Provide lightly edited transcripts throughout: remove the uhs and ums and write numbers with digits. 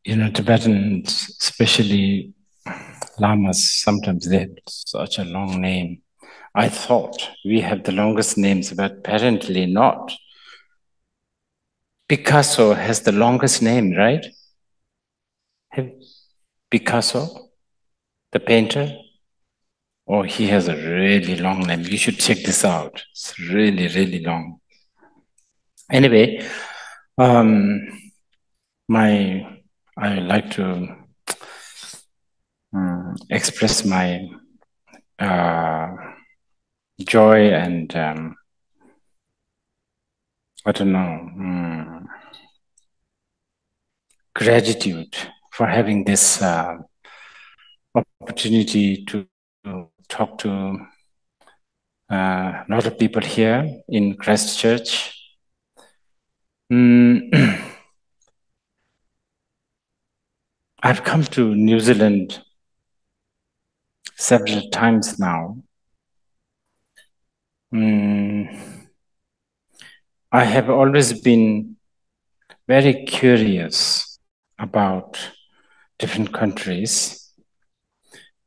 Tibetans, especially Lamas, sometimes they have such a long name. I thought we have the longest names, but apparently not. Picasso has the longest name, right? Picasso, the painter? Oh, he has a really long name. You should check this out. It's really, really long. Anyway, I like to express my joy and I don't know, gratitude for having this opportunity to talk to a lot of people here in Christchurch. I've come to New Zealand several times now. I have always been very curious about different countries,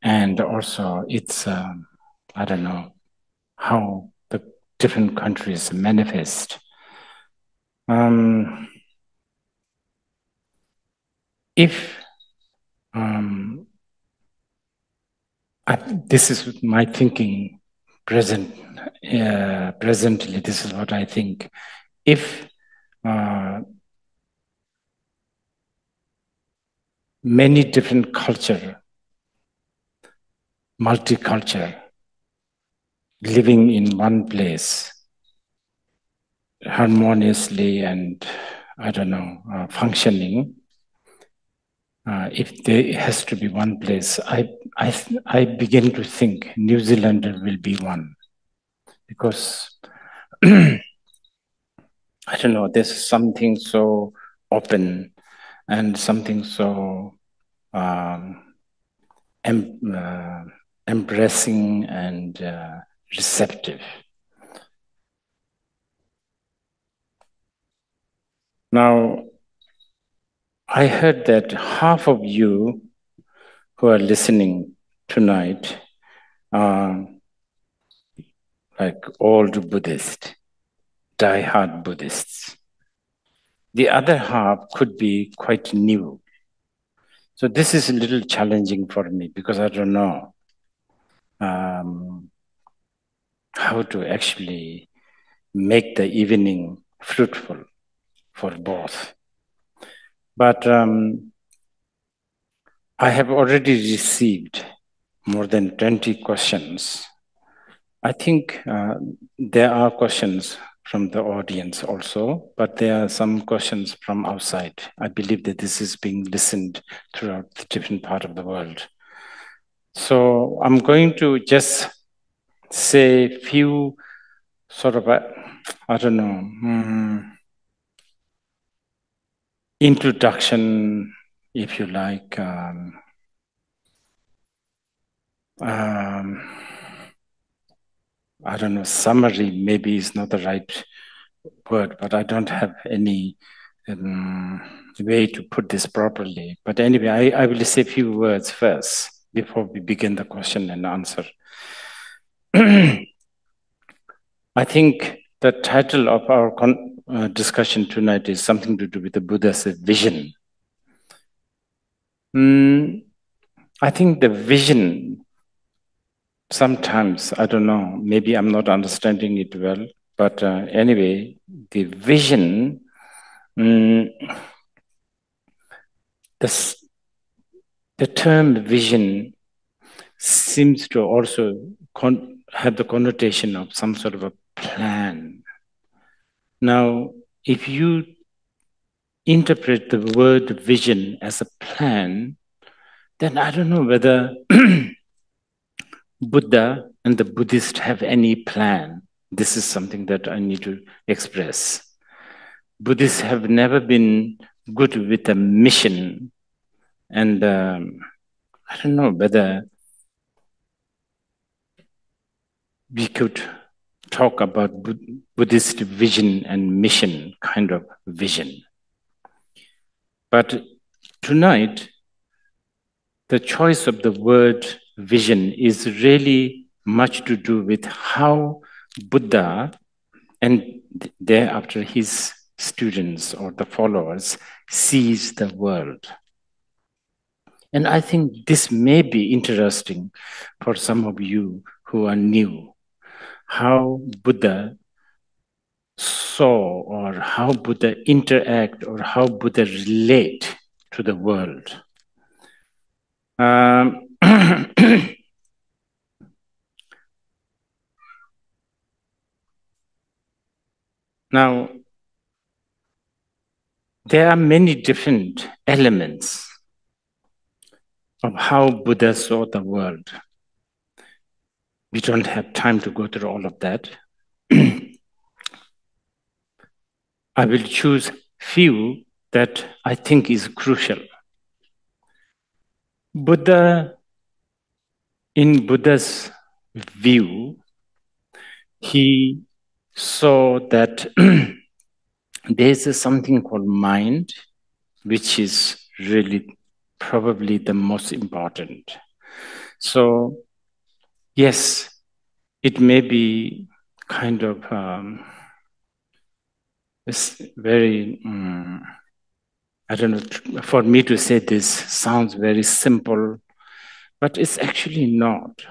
and also it's, I don't know, how the different countries manifest. This is my thinking presently, this is what I think. If many different culture, multicultural, living in one place, harmoniously and, I don't know, functioning, if there has to be one place, I begin to think New Zealand will be one. Because, I don't know, there's something so open and something so embracing and receptive. Now, I heard that half of you who are listening tonight are like old Buddhists, die-hard Buddhists. The other half could be quite new. So this is a little challenging for me because I don't know how to actually make the evening fruitful for both. But I have already received more than 20 questions. I think there are questions from the audience also, but there are some questions from outside. I believe that this is being listened throughout the different part of the world. So I'm going to just say a few sort of, I don't know, introduction, if you like. I don't know, summary maybe is not the right word, but I don't have any way to put this properly. But anyway, I will say a few words first before we begin the question and answer. I think the title of our discussion tonight is something to do with the Buddha's vision. I think the vision, sometimes, I don't know, maybe I'm not understanding it well, but anyway, the vision, the term vision seems to also have the connotation of some sort of a plan. Now, if you interpret the word vision as a plan, then I don't know whether Buddha and the Buddhist have any plan. This is something that I need to express. Buddhists have never been good with a mission. And I don't know whether we could talk about Buddhist vision and mission kind of vision. But tonight, the choice of the word vision is really much to do with how Buddha and thereafter his students or the followers sees the world. And I think this may be interesting for some of you who are new, how Buddha saw or how Buddha interact or how Buddha relate to the world. Now, there are many different elements of how Buddha saw the world. We don't have time to go through all of that. I will choose few that I think is crucial. Buddha, in Buddha's view, he saw that there's something called mind, which is really probably the most important. So, yes, it may be kind of it's very, I don't know, for me to say this sounds very simple, but it's actually not.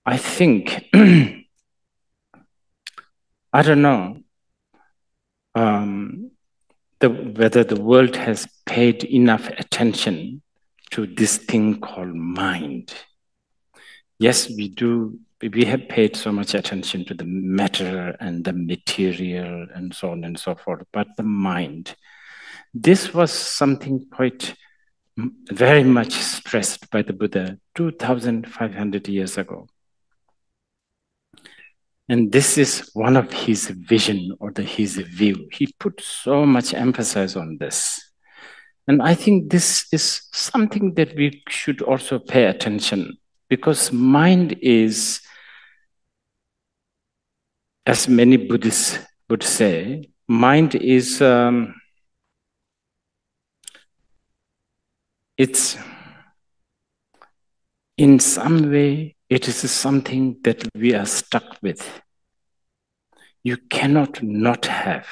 I think, I don't know whether the world has paid enough attention to this thing called mind. Yes, we do. We have paid so much attention to the matter and the material and so on and so forth, but the mind, this was something quite very much stressed by the Buddha 2,500 years ago. And this is one of his vision or his view. He put so much emphasis on this. And I think this is something that we should also pay attention, because mind is, as many Buddhists would say, mind is, it's in some way, it is something that we are stuck with. You cannot not have.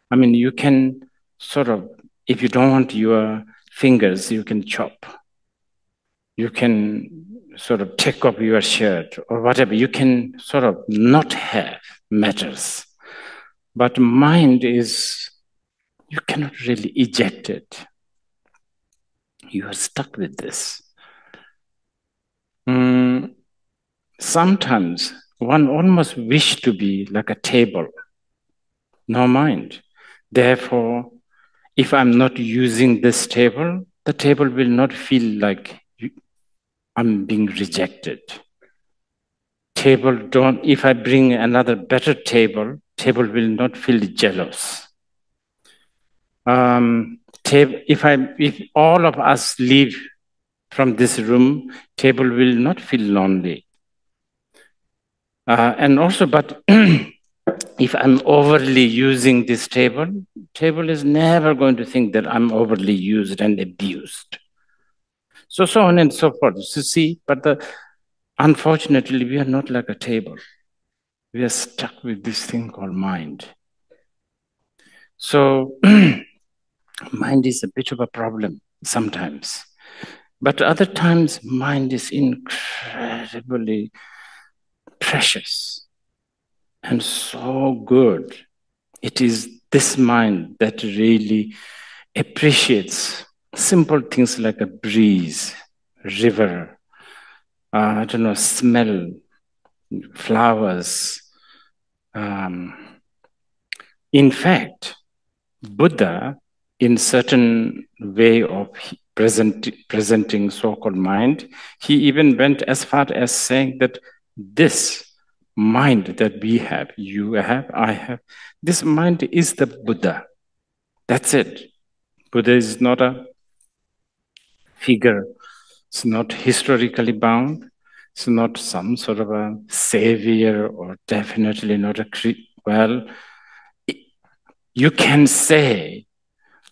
I mean, you can sort of, if you don't want your fingers, you can chop. You can sort of take off your shirt or whatever. You can sort of not have matters. But mind is, you cannot really eject it. You are stuck with this. Sometimes one almost wish to be like a table, no mind. Therefore, if I'm not using this table, the table will not feel like I'm being rejected. Table don't, if I bring another better table, table will not feel jealous. If all of us leave from this room, table will not feel lonely. And also, but if I'm overly using this table, table is never going to think that I'm overly used and abused. So on and so forth. So see, but unfortunately, we are not like a table. We are stuck with this thing called mind. So mind is a bit of a problem sometimes. But other times, mind is incredibly precious and so good. It is this mind that really appreciates simple things like a breeze, river, I don't know, smell, flowers. In fact, Buddha, in certain way of presenting so-called mind, he even went as far as saying that this mind that we have, you have, I have, this mind is the Buddha. That's it. Buddha is not a figure. It's not historically bound. It's not some sort of a savior or definitely not a, well, you can say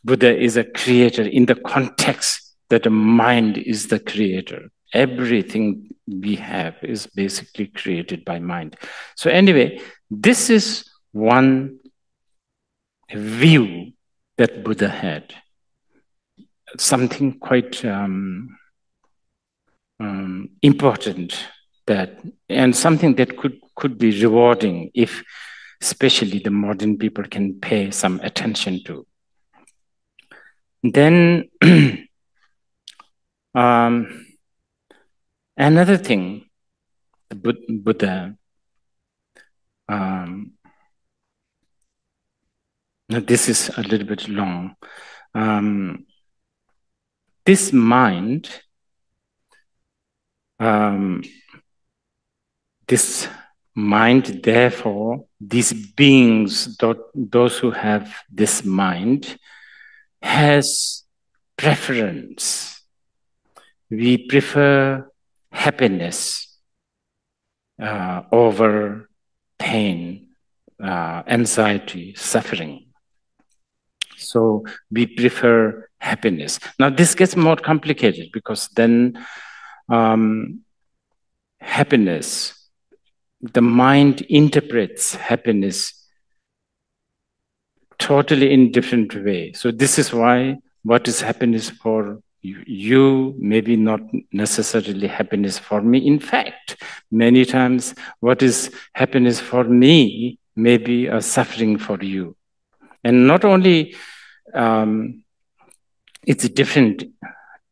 Buddha is a creator in the context that the mind is the creator. Everything we have is basically created by mind. So anyway, this is one view that Buddha had. Something quite important, that, and something that could be rewarding if especially the modern people can pay some attention to. Then another thing, Buddha, now this is a little bit long. This mind, therefore, these beings, those who have this mind, has preference. We prefer happiness over pain, anxiety, suffering. So we prefer happiness. Now this gets more complicated because then happiness, the mind interprets happiness totally in different way. So this is why what is happiness for you maybe not necessarily happiness for me. In fact, many times what is happiness for me may be a suffering for you. And not only it's different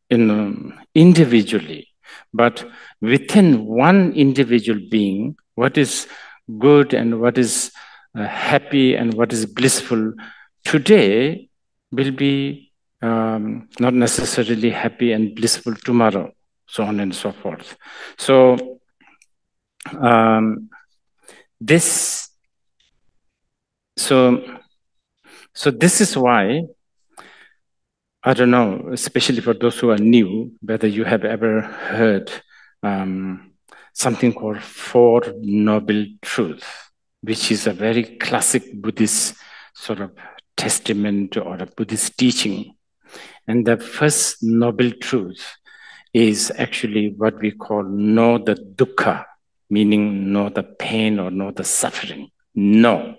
individually, but within one individual being, what is good and what is happy and what is blissful today will be not necessarily happy and blissful tomorrow, so on and so forth. So this is why, I don't know, especially for those who are new, whether you have ever heard something called Four Noble Truths, which is a very classic Buddhist sort of testament or a Buddhist teaching. And the first noble truth is actually what we call know the dukkha, meaning know the pain or know the suffering. No.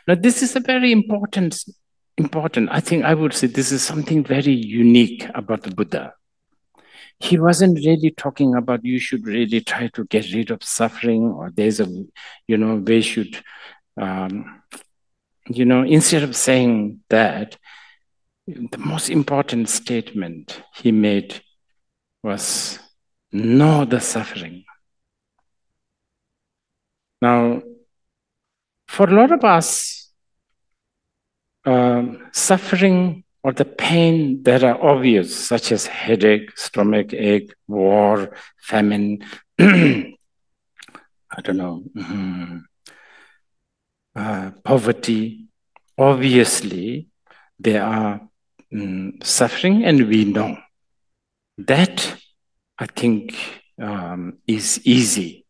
Now, this is a very important. I think I would say this is something very unique about the Buddha. He wasn't really talking about you should really try to get rid of suffering, or there's a, way should, instead of saying that, the most important statement he made was know the suffering. Now, for a lot of us, suffering or the pain that are obvious, such as headache, stomach ache, war, famine, I don't know, poverty, obviously they are suffering, and we know. That, I think, is easy.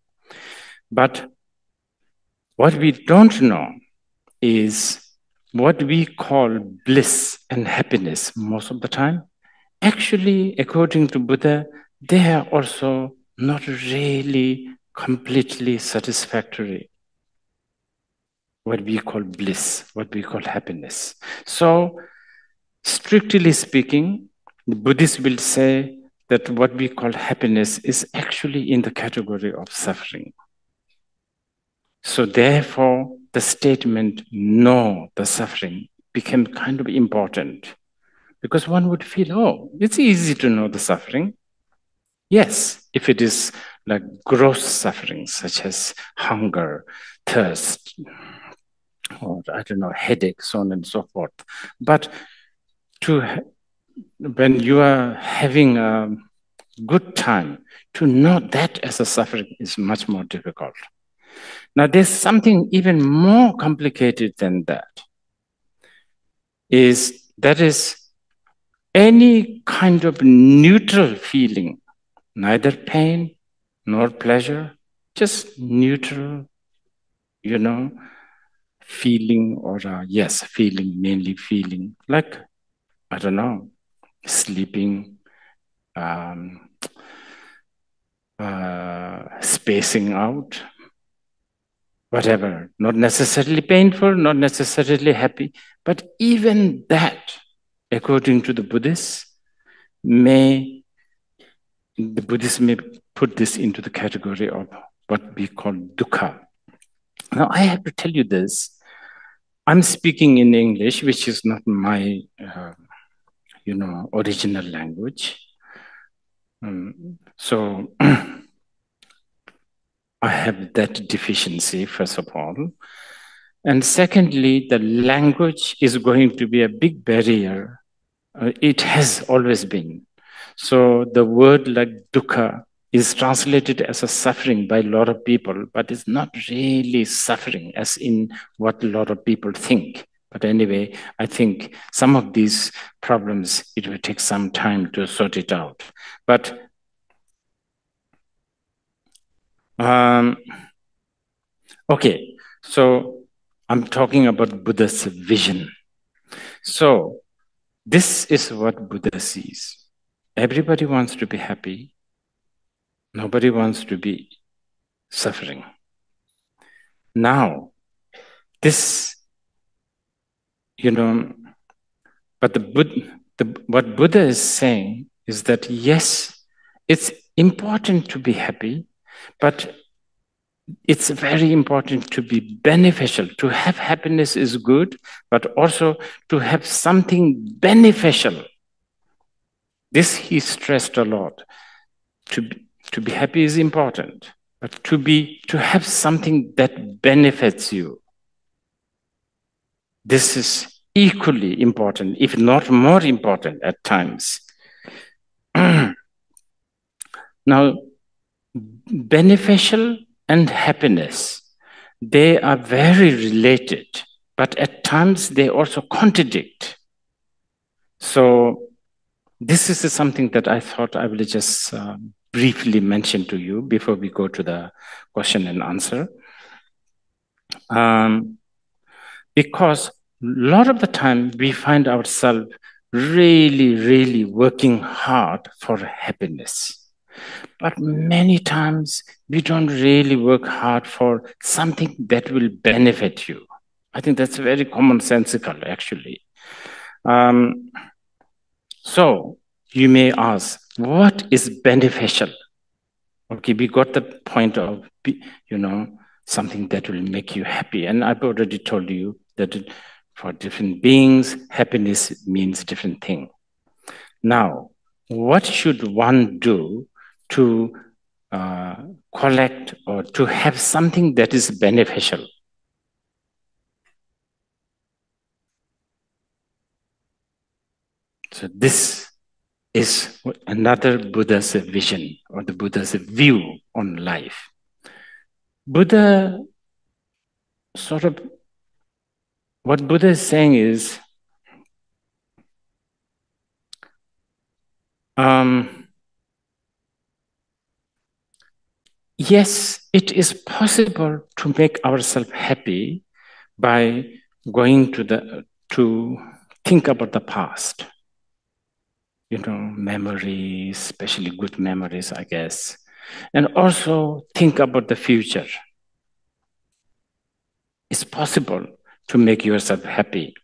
But what we don't know is what we call bliss and happiness most of the time. Actually, according to Buddha, they are also not really completely satisfactory. What we call bliss, what we call happiness. So, strictly speaking, the Buddhists will say that what we call happiness is actually in the category of suffering. So therefore, the statement, know the suffering, became kind of important, because one would feel, oh, it's easy to know the suffering. Yes, if it is like gross suffering, such as hunger, thirst, or I don't know, headache, so on and so forth. But when you are having a good time, to know that as a suffering is much more difficult. Now, there's something even more complicated than that. That is any kind of neutral feeling, neither pain nor pleasure, just neutral, feeling, or yes, feeling, mainly feeling, like I don't know, sleeping, spacing out, whatever, not necessarily painful, not necessarily happy, but even that, according to the Buddhists, the Buddhists may put this into the category of what we call dukkha. Now, I have to tell you this. I'm speaking in English, which is not my, original language. So I have that deficiency, first of all. And secondly, the language is going to be a big barrier. It has always been. So the word like dukkha is translated as a suffering by a lot of people, but it's not really suffering as in what a lot of people think. But anyway, I think some of these problems, it will take some time to sort it out. But okay, so I'm talking about Buddha's vision. So this is what Buddha sees. Everybody wants to be happy. Nobody wants to be suffering. Now, this, but what Buddha is saying is that yes, it's important to be happy, but it's very important to be beneficial. To have happiness is good, but also to have something beneficial. This he stressed a lot. To be happy is important, but to have something that benefits you. This is equally important, if not more important at times. Now, beneficial and happiness, they are very related, but at times they also contradict. So this is something that I thought I will just briefly mention to you before we go to the question and answer. Because a lot of the time we find ourselves really, really working hard for happiness. But many times we don't really work hard for something that will benefit you. I think that's very commonsensical, actually. So you may ask, what is beneficial? Okay, we got the point of, something that will make you happy. And I've already told you that for different beings, happiness means different things. Now, what should one do to collect or to have something that is beneficial? So this is another Buddha's vision or the Buddha's view on life. Buddha what Buddha is saying is, yes, it is possible to make ourselves happy by going to think about the past. Memories, especially good memories, I guess. And also think about the future. It's possible to make yourself happy.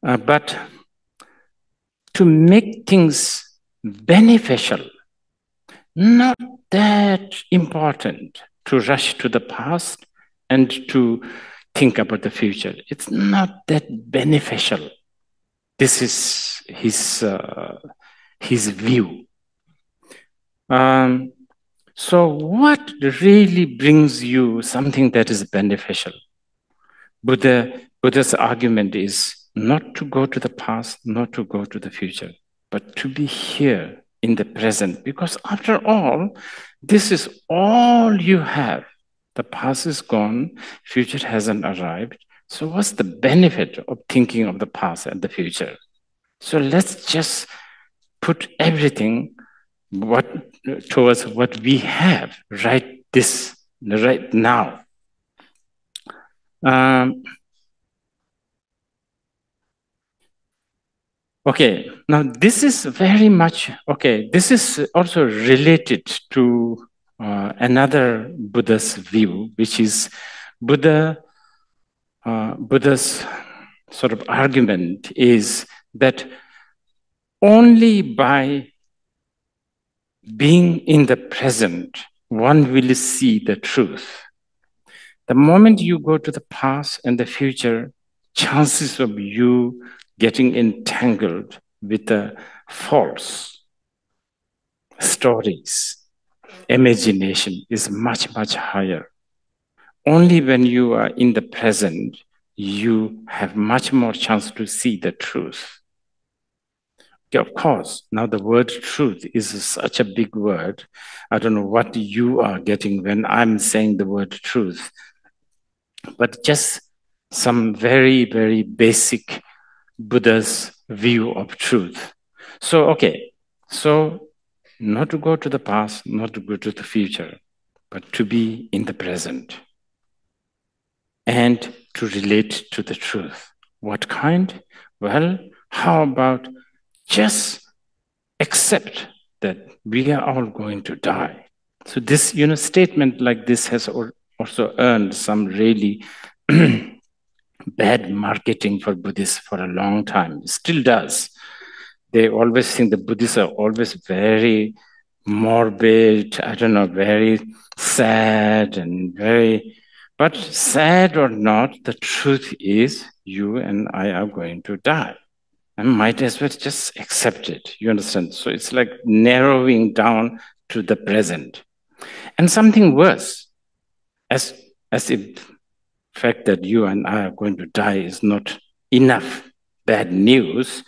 But to make things beneficial, not that important to rush to the past and to think about the future. It's not that beneficial. This is his view. So what really brings you something that is beneficial? Buddha's argument is not to go to the past, not to go to the future, but to be here in the present. Because after all, this is all you have. The past is gone, future hasn't arrived. So what's the benefit of thinking of the past and the future? So let's just put everything towards what we have right now. Okay, now this is very much, okay, this is also related to another Buddha's view, which is Buddha's sort of argument is that only by being in the present, one will see the truth. The moment you go to the past and the future, chances of you getting entangled with the false stories, imagination is much, much higher. Only when you are in the present, you have much more chance to see the truth. Okay, of course, now the word truth is such a big word. I don't know what you are getting when I'm saying the word truth, but just some very, very basic Buddha's view of truth. So, okay, so not to go to the past, not to go to the future, but to be in the present and to relate to the truth. What kind? Well, how about just accept that we are all going to die? So this, statement like this has also earned some really bad marketing for Buddhists for a long time. It still does. They always think the Buddhists are always very morbid, I don't know, very sad and but sad or not, the truth is you and I are going to die. And might as well just accept it. You understand? So it's like narrowing down to the present. And something worse, as if fact that you and I are going to die is not enough bad news,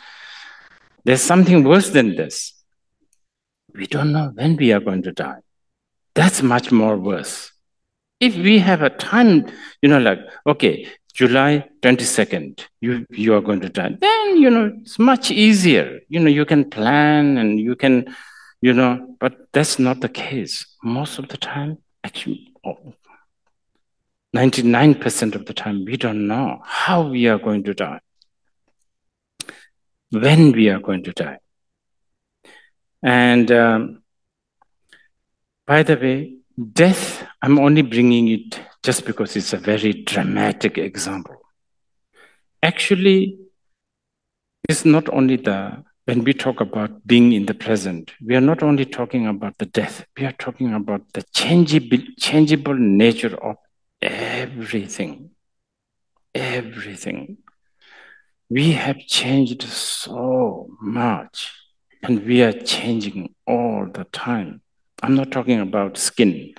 there's something worse than this. We don't know when we are going to die. That's much more worse. If we have a time, like, okay, July 22nd, you are going to die, then, it's much easier. You can plan and you can, but that's not the case. Most of the time, actually, 99% of the time, we don't know how we are going to die, when we are going to die. And by the way, death, I'm only bringing it just because it's a very dramatic example. Actually, it's not only when we talk about being in the present, we are not only talking about the death, we are talking about the changeable nature of everything. Everything. We have changed so much, and we are changing all the time. I'm not talking about skin.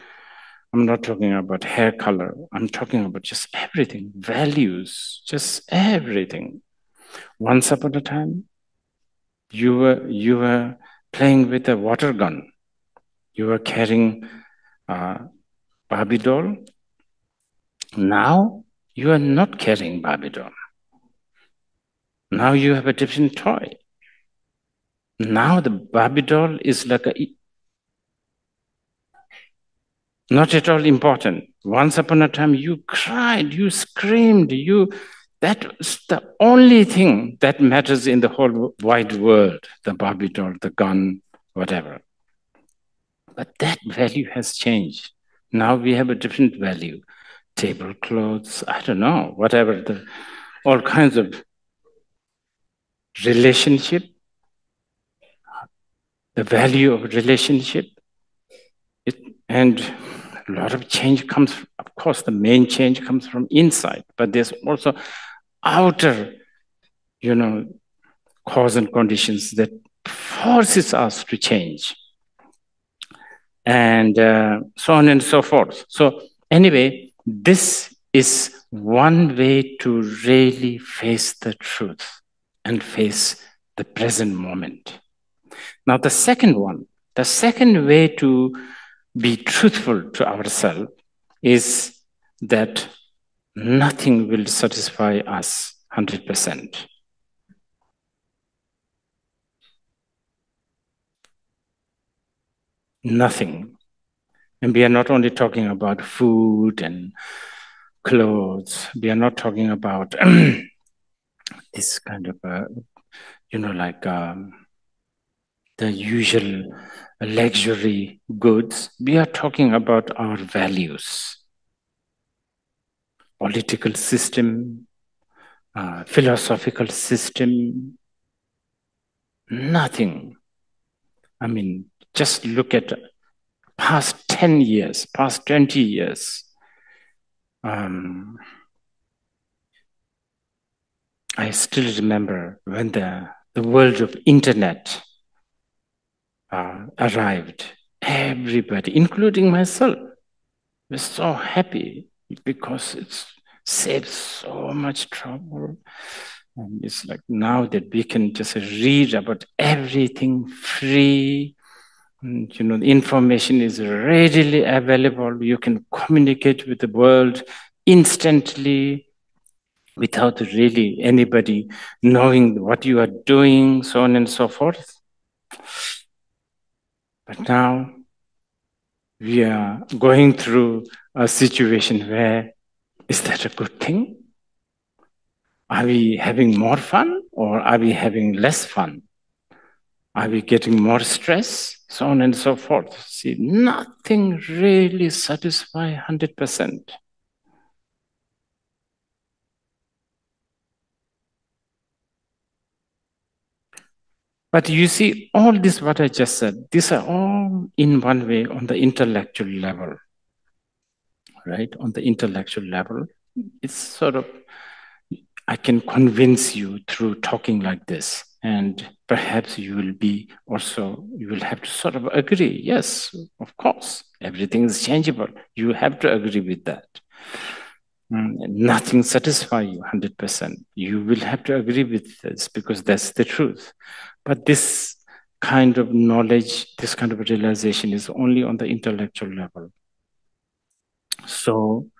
I'm not talking about hair color. I'm talking about just everything, values, just everything. Once upon a time, you were playing with a water gun. You were carrying a Barbie doll. Now you are not carrying Barbie doll. Now you have a different toy. Now the Barbie doll is like not at all important. Once upon a time, you cried, you screamed, that's the only thing that matters in the whole wide world, the Barbie doll, the gun, whatever. But that value has changed. Now we have a different value. Tablecloths, I don't know, whatever, all kinds of relationship, the value of relationship. And a lot of change comes, of course, the main change comes from inside, but there's also outer, cause and conditions that forces us to change. And so on and so forth. So anyway, this is one way to really face the truth and face the present moment. Now, the second way to be truthful to ourselves is that nothing will satisfy us 100%. Nothing. And we are not only talking about food and clothes, we are not talking about this kind of like the usual luxury goods. We are talking about our values, political system, philosophical system, nothing. I mean, just look at past 10 years, past 20 years. I still remember when the world of internet arrived. Everybody, including myself, was so happy because it saves so much trouble. And it's like now that we can just read about everything free. And, the information is readily available. You can communicate with the world instantly without really anybody knowing what you are doing, so on and so forth. But now we are going through a situation where, is that a good thing? Are we having more fun or are we having less fun? Are we getting more stress? So on and so forth. See, nothing really satisfies 100%. But you see, all this, what I just said, these are all in one way on the intellectual level, right? On the intellectual level, it's sort of, I can convince you through talking like this. And perhaps you will have to sort of agree. Yes, of course, everything is changeable. You have to agree with that. Nothing satisfies you 100%. You will have to agree with this because that's the truth. But this kind of knowledge, this kind of realization is only on the intellectual level. So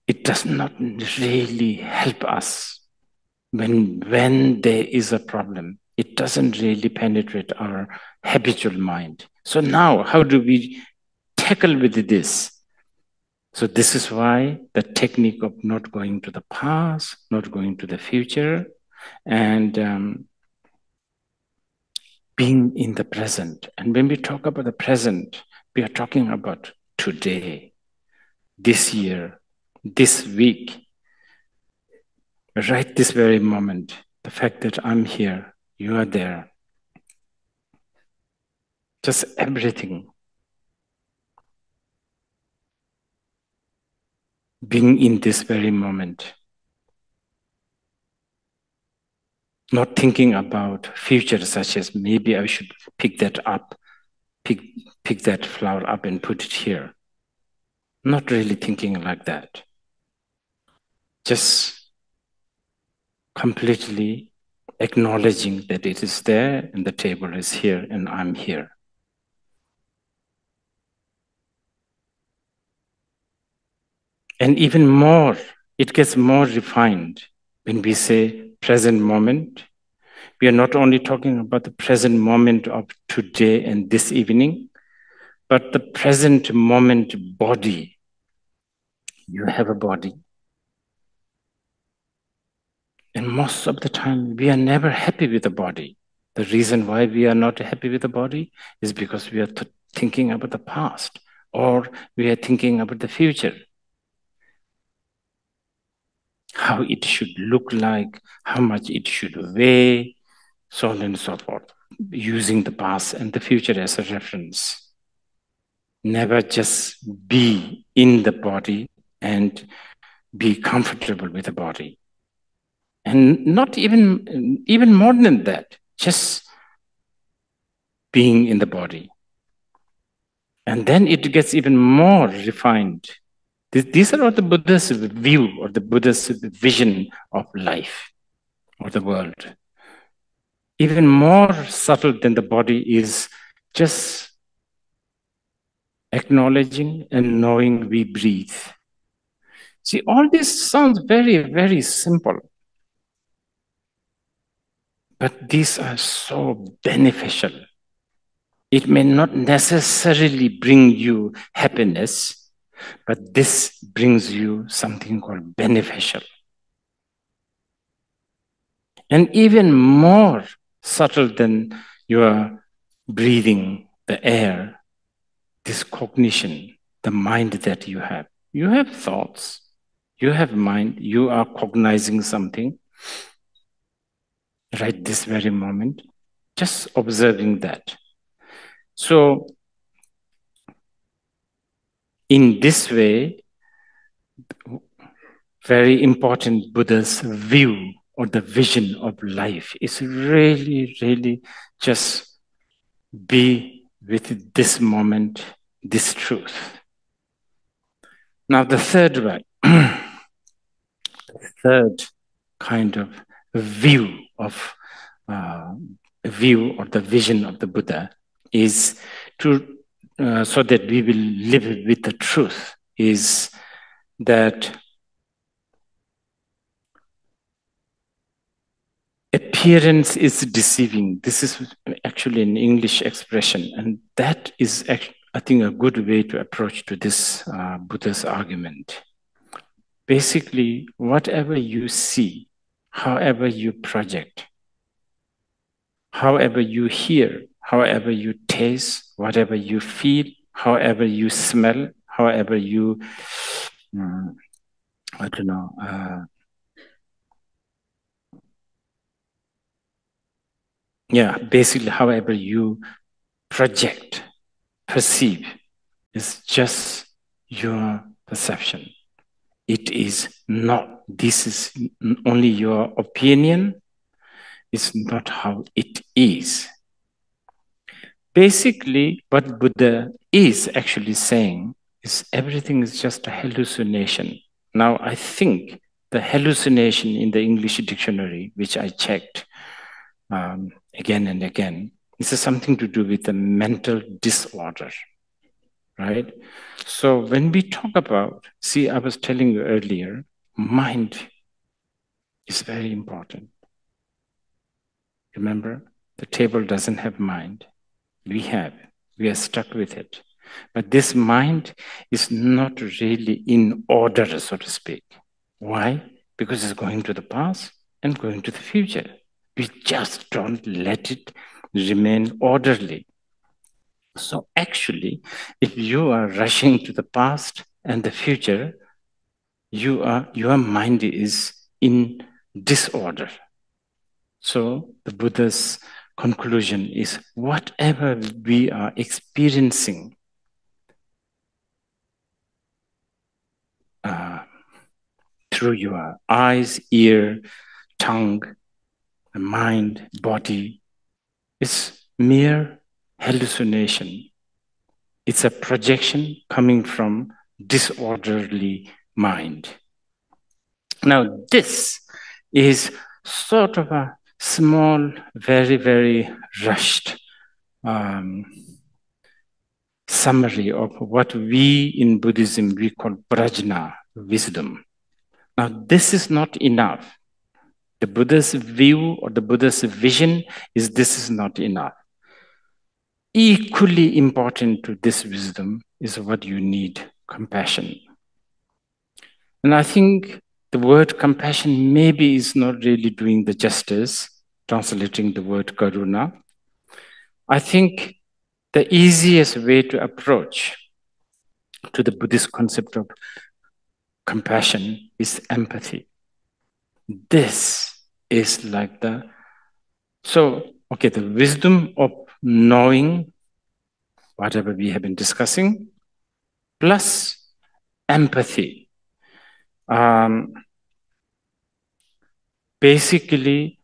it does not really help us when there is a problem. It doesn't really penetrate our habitual mind. So now, how do we tackle with this? So this is why the technique of not going to the past, not going to the future, and being in the present. And when we talk about the present, we are talking about today, this year, this week, right this very moment. The fact that I'm here, you are there. Just everything. Being in this very moment. Not thinking about future such as maybe I should pick that up, pick that flower up and put it here. Not really thinking like that. Just completely acknowledging that it is there and the table is here and I'm here. And even more, it gets more refined when we say present moment. We are not only talking about the present moment of today and this evening, but the present moment body. You have a body. And most of the time, we are never happy with the body. The reason why we are not happy with the body is because we are thinking about the past or we are thinking about the future. How it should look like, how much it should weigh, so on and so forth, using the past and the future as a reference. Never just be in the body and be comfortable with the body. And not even more than that, just being in the body. And then it gets even more refined. These are all the Buddha's view or the Buddha's vision of life or the world. Even more subtle than the body is just acknowledging and knowing we breathe. See, all this sounds very, very simple. But these are so beneficial. It may not necessarily bring you happiness, but this brings you something called beneficial. And even more subtle than your breathing, the air, this cognition, the mind that you have. You have thoughts, you have mind, you are cognizing something right this very moment, just observing that. So, in this way, very important Buddha's view or the vision of life is really, really just be with this moment, this truth. Now, the third way, third kind of view of view or the vision of the Buddha is to so that we will live with the truth is that appearance is deceiving. This is actually an English expression, and that is, I think, a good way to approach to this Buddha's argument. Basically, whatever you see, however you project, however you hear, however you taste, whatever you feel, however you smell, however you, I don't know, basically, however you project, perceive, is just your perception. It is not, this is only your opinion, it's not how it is. Basically, what Buddha is actually saying is everything is just a hallucination. Now, I think the hallucination in the English dictionary, which I checked again and again, this is something to do with a mental disorder, right? So when we talk about, see, I was telling you earlier, mind is very important. Remember, the table doesn't have mind. We have. We are stuck with it. But this mind is not really in order, so to speak. Why? Because it's going to the past and going to the future. We just don't let it remain orderly. So actually, if you are rushing to the past and the future, your mind is in disorder. So the Buddha's conclusion is whatever we are experiencing through your eyes, ear, tongue, mind, body, is mere hallucination. It's a projection coming from disorderly mind. Now, this is sort of a small, very, very rushed summary of what we in Buddhism we call prajna, wisdom. Now, this is not enough. The Buddha's view or the Buddha's vision is this is not enough. Equally important to this wisdom is what you need, compassion. And I think the word compassion maybe is not really doing the justice, translating the word karuna. I think the easiest way to approach to the Buddhist concept of compassion is empathy. This is like the wisdom of knowing whatever we have been discussing, plus empathy. Basically,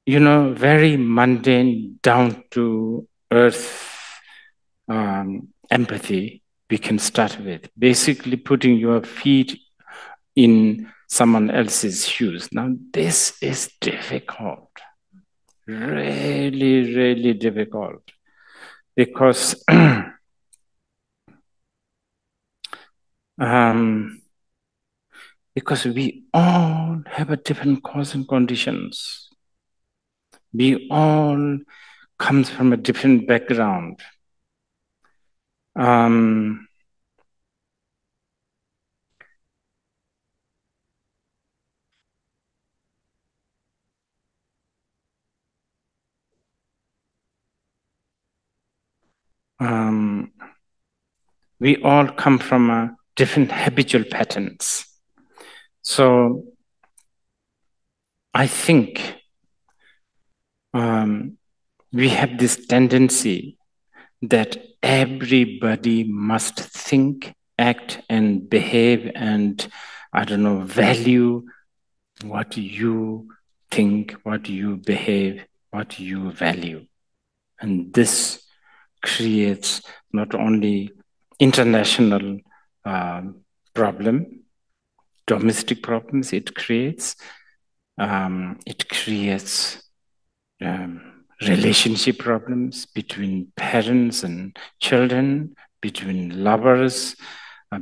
very mundane, down to earth empathy we can start with. Basically, putting your feet in someone else's shoes. Now, this is difficult. Really, really difficult. Because because we all have a different cause and conditions. We all comes from a different background. we all come from different habitual patterns. So I think we have this tendency that everybody must think, act, and behave, and I don't know, value what you think, what you behave, what you value. And this creates not only international problem, domestic problems it creates relationship problems between parents and children, between lovers,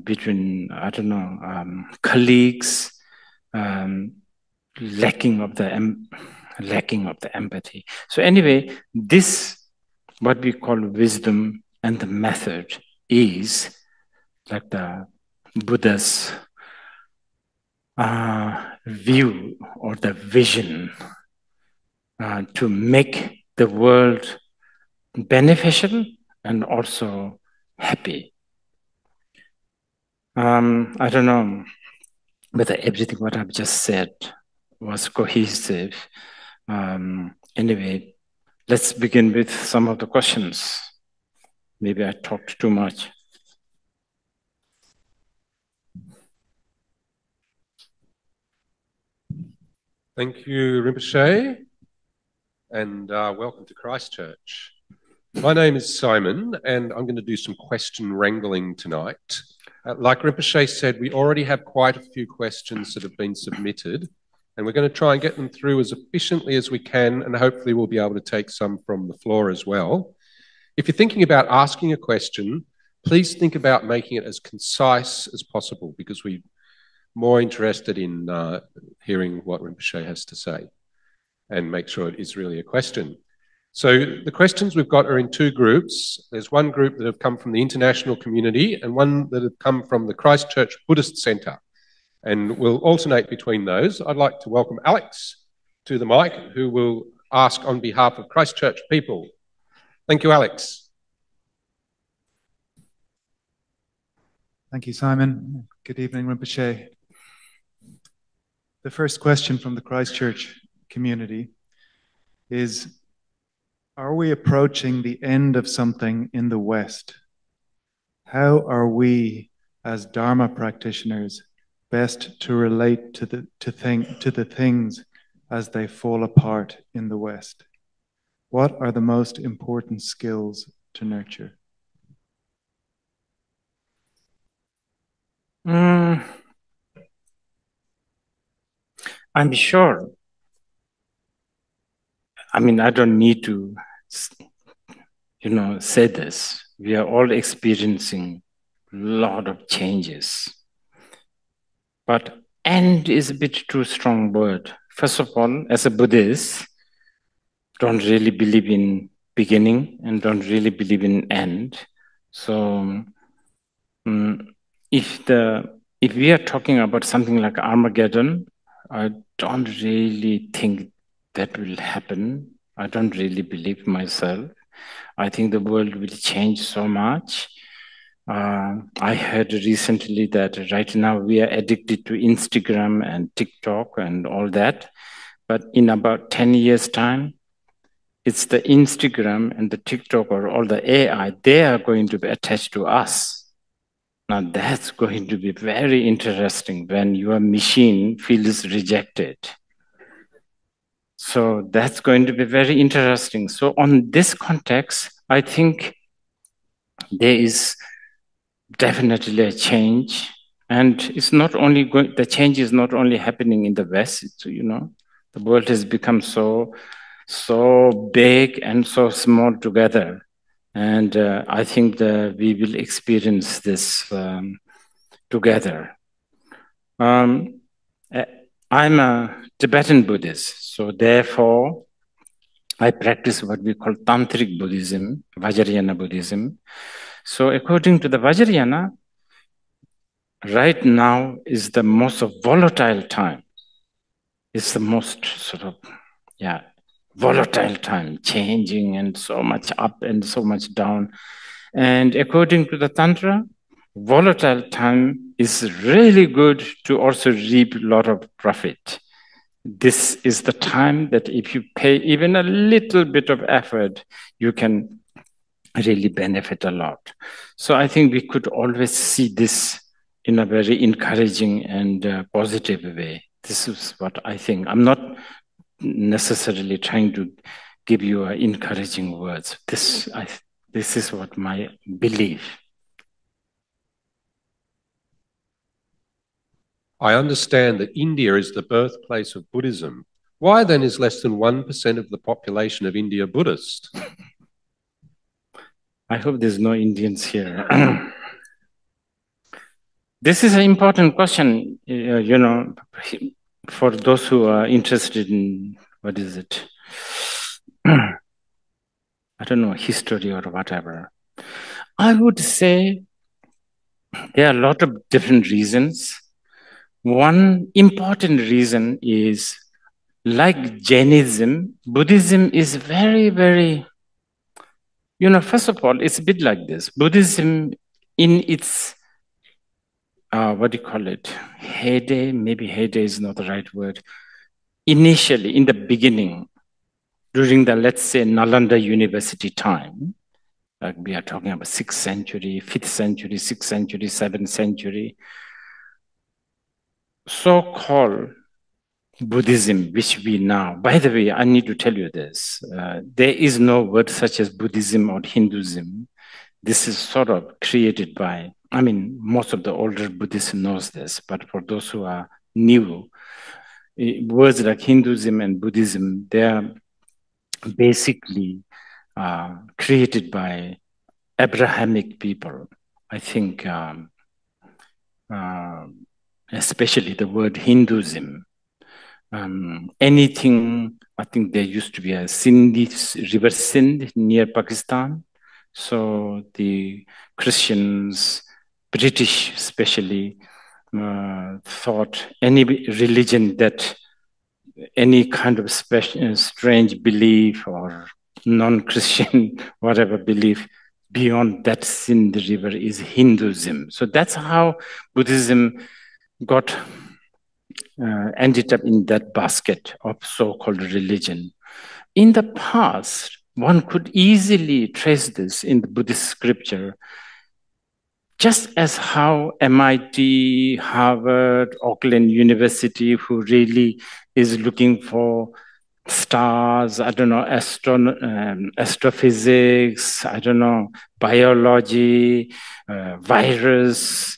between, I don't know, colleagues, lacking of the empathy. So anyway, this, what we call wisdom and the method, is like the Buddha's view or the vision to make the world beneficial and also happy. I don't know whether everything what I've just said was cohesive. Anyway, let's begin with some of the questions. Maybe I talked too much. Thank you, Rinpoche, and welcome to Christchurch. My name is Simon, and I'm going to do some question wrangling tonight. Like Rinpoche said, we already have quite a few questions that have been submitted, and we're going to try and get them through as efficiently as we can, and hopefully we'll be able to take some from the floor as well. If you're thinking about asking a question, please think about making it as concise as possible, because we're more interested in hearing what Rinpoche has to say, and make sure it is really a question. So the questions we've got are in two groups. There's one group that have come from the international community and one that have come from the Christchurch Buddhist Centre. And we'll alternate between those. I'd like to welcome Alex to the mic, who will ask on behalf of Christchurch people. Thank you, Alex. Thank you, Simon. Good evening, Rinpoche. The first question from the Christchurch community is, are we approaching the end of something in the West? How are we, as Dharma practitioners, best to relate to the things as they fall apart in the West? What are the most important skills to nurture? I'm sure. I mean, I don't need to, say this. We are all experiencing a lot of changes. But end is a bit too strong word. First of all, as a Buddhist, don't really believe in beginning and don't really believe in end. So if we are talking about something like Armageddon, I don't really think that will happen. I don't really believe myself. I think the world will change so much. I heard recently that right now we are addicted to Instagram and TikTok and all that. But in about 10 years' time, it's the Instagram and the TikTok or all the AI, they are going to be attached to us. Now that's going to be very interesting when your machine feels rejected. So that's going to be very interesting. So on this context, I think there is definitely a change. And it's not only the change is not only happening in the West, the world has become so big and so small together. And I think that we will experience this together. I'm a Tibetan Buddhist, so therefore I practice what we call Tantric Buddhism, Vajrayana Buddhism. So according to the Vajrayana, right now is the most volatile time. It's the most volatile time, changing and so much up and so much down. And according to the Tantra, volatile time is really good to also reap a lot of profit. This is the time that if you pay even a little bit of effort, you can really benefit a lot. So I think we could always see this in a very encouraging and positive way. This is what I think. I'm not necessarily trying to give you encouraging words. This is what my belief. I understand that India is the birthplace of Buddhism. Why then is less than 1% of the population of India Buddhist? I hope there's no Indians here. This is an important question, you know, for those who are interested in, what is it? I don't know, history or whatever. I would say there are a lot of different reasons. One important reason is, like Jainism, Buddhism is very, very, you know, first of all, it's a bit like this. Buddhism in its, what do you call it? Heyday, maybe heyday is not the right word. Initially, in the beginning, during the, let's say, Nalanda University time, like we are talking about 6th century, 5th century, 6th century, 7th century, so-called Buddhism, which we now, by the way, I need to tell you this, there is no word such as Buddhism or Hinduism. This is sort of created by, I mean, most of the older Buddhists knows this, but for those who are new, words like Hinduism and Buddhism, they are basically created by Abrahamic people. I think especially the word Hinduism. Anything, I think there used to be a Sindhi, River Sindh near Pakistan. So the Christians, British especially, thought any religion that any kind of special, strange belief or non-Christian, whatever belief beyond that Sindh river is Hinduism. So that's how Buddhism got ended up in that basket of so-called religion. In the past, one could easily trace this in the Buddhist scripture, just as how MIT, Harvard, Auckland University, who really is looking for stars, I don't know, astrophysics, I don't know, biology, virus,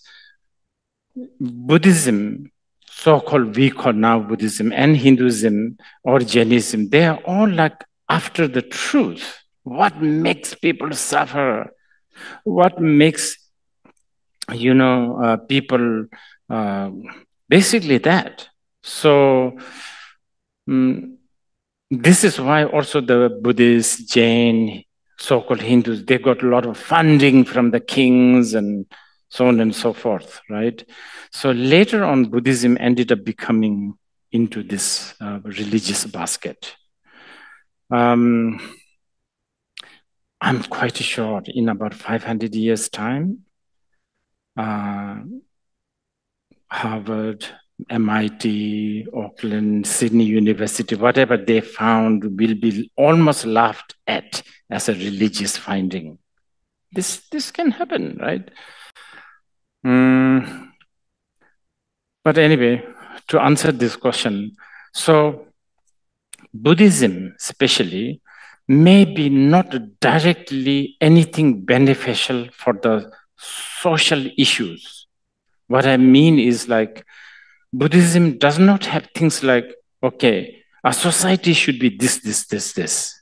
Buddhism, so-called we call now Buddhism, and Hinduism or Jainism, they are all like after the truth. What makes people suffer? What makes, you know, people, basically that. So this is why also the Buddhists, Jain, so-called Hindus, they got a lot of funding from the kings and so on and so forth, right? So later on, Buddhism ended up becoming into this religious basket. I'm quite sure in about 500 years' time, Harvard, MIT, Auckland, Sydney University, whatever they found will be almost laughed at as a religious finding. This can happen, right? But anyway, to answer this question, so Buddhism especially may be not directly anything beneficial for the social issues. What I mean is like Buddhism does not have things like, okay, a society should be this, this, this, this.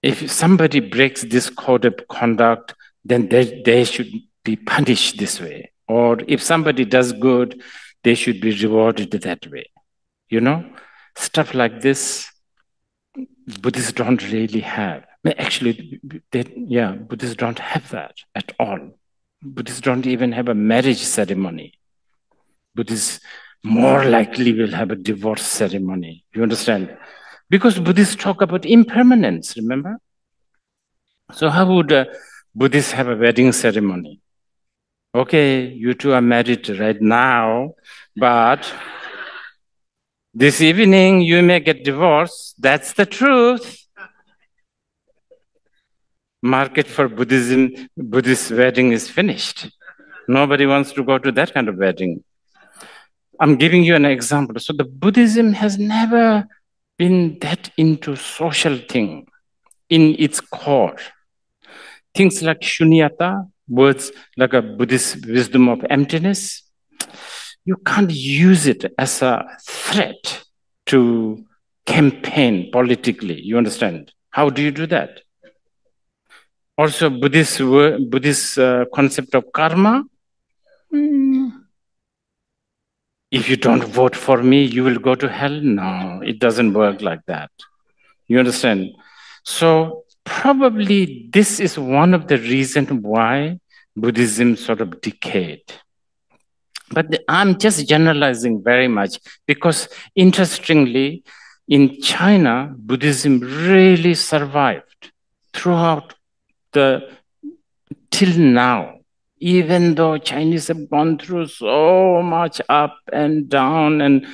If somebody breaks this code of conduct, then they should be punished this way. Or if somebody does good, they should be rewarded that way. You know, stuff like this, Buddhists don't really have. Actually, Buddhists don't have that at all. Buddhists don't even have a marriage ceremony. Buddhists more likely will have a divorce ceremony. You understand? Because Buddhists talk about impermanence, remember? So how would Buddhists have a wedding ceremony. Okay, you two are married right now, but this evening you may get divorced. That's the truth. Market for Buddhist wedding is finished. Nobody wants to go to that kind of wedding. I'm giving you an example. So the Buddhism has never been that into social thing in its core. Things like shunyata, words like a Buddhist wisdom of emptiness, you can't use it as a threat to campaign politically. You understand? How do you do that? Also, Buddhist concept of karma. If you don't vote for me, you will go to hell. No, it doesn't work like that. You understand? So probably this is one of the reasons why Buddhism sort of decayed. But I'm just generalizing very much because interestingly, in China, Buddhism really survived throughout till now. Even though Chinese have gone through so much up and down and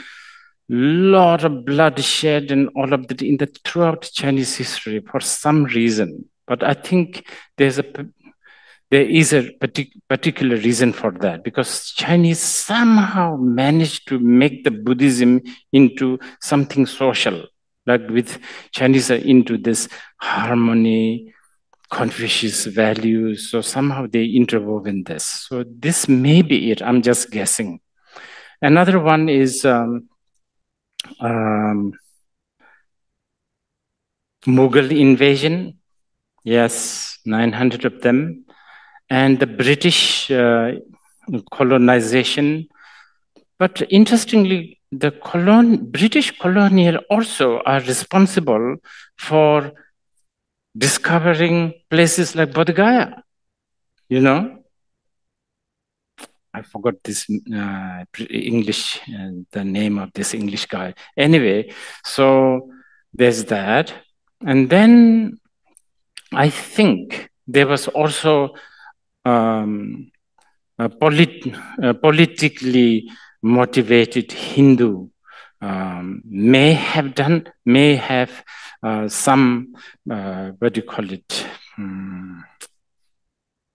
lot of bloodshed and all of that throughout Chinese history for some reason. But I think there is a particular reason for that, because Chinese somehow managed to make the Buddhism into something social. Like with Chinese are into this harmony, Confucius values, so somehow they interwove in this. So this may be it, I'm just guessing. Another one is Mughal invasion. Yes, 900 of them. And the British colonization. But interestingly, the British colonial also are responsible for discovering places like Bodh Gaya. You know, I forgot this English, the name of this English guy. Anyway, so there's that. And then I think there was also politically motivated Hindu may have some, what do you call it,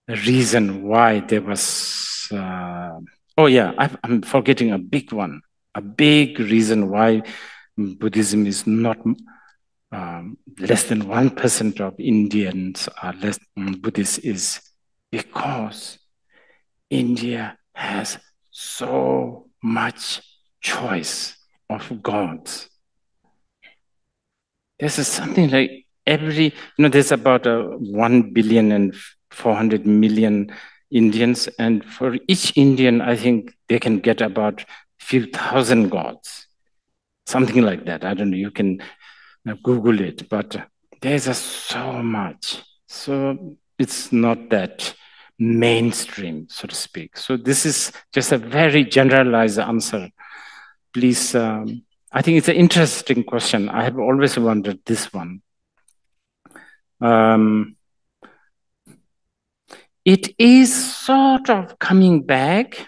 reason why there was, oh yeah, I'm forgetting a big one. A big reason why Buddhism is not less than 1% of Indians are less Buddhist is because India has so much choice of gods. This is something like there's about 1,400,000,000 Indians, and for each Indian, I think they can get about few thousand gods, something like that. I don't know, you can Google it, but there's so much. So it's not that mainstream, so to speak. So this is just a very generalized answer. Please, I think it's an interesting question. I have always wondered this one. It is sort of coming back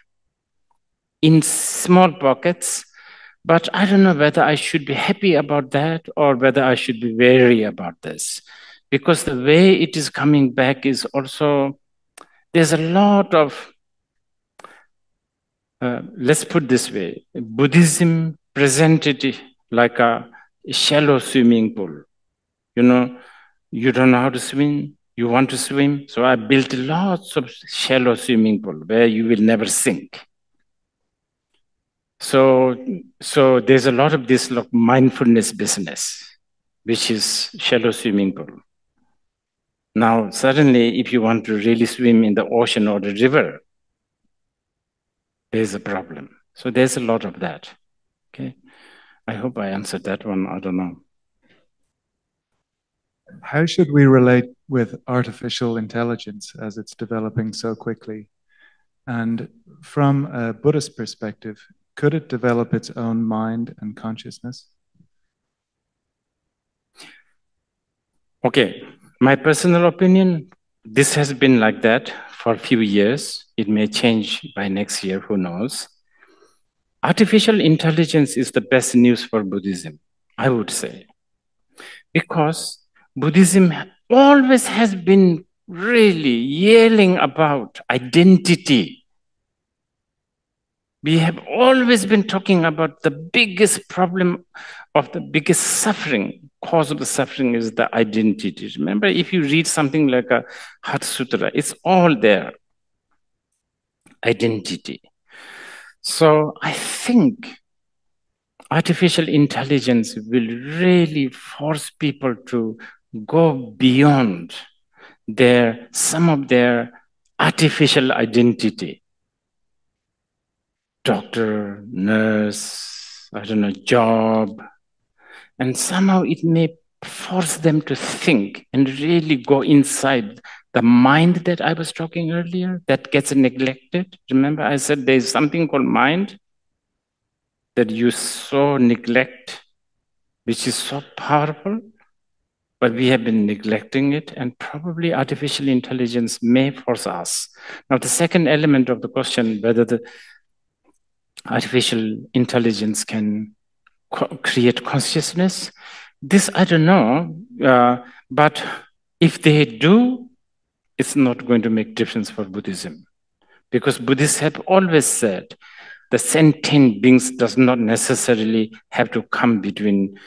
in small pockets, but I don't know whether I should be happy about that or whether I should be wary about this. Because the way it is coming back is also, there's a lot of, let's put this way, Buddhism presented it like a shallow swimming pool. You know, you don't know how to swim, you want to swim. So I built lots of shallow swimming pool where you will never sink. So there's a lot of this mindfulness business, which is shallow swimming pool. Now, suddenly, if you want to really swim in the ocean or the river, there's a problem. So there's a lot of that. Okay, I hope I answered that one. I don't know. How should we relate with artificial intelligence as it's developing so quickly? And from a Buddhist perspective, could it develop its own mind and consciousness? Okay, my personal opinion, this has been like that for a few years. It may change by next year, who knows. Artificial intelligence is the best news for Buddhism, I would say, because Buddhism always has been really yelling about identity. We have always been talking about the biggest problem of the biggest suffering, cause of the suffering is the identity. Remember, if you read something like a Heart Sutra, it's all there. Identity. So I think artificial intelligence will really force people to go beyond some of their artificial identity. Doctor, nurse, I don't know, job. And somehow it may force them to think and really go inside the mind that I was talking earlier that gets neglected. Remember, I said there's something called mind that you so neglect, which is so powerful, but we have been neglecting it, and probably artificial intelligence may force us. Now, the second element of the question, whether the artificial intelligence can create consciousness, this I don't know, but if they do, it's not going to make difference for Buddhism, because Buddhists have always said the sentient beings does not necessarily have to come between,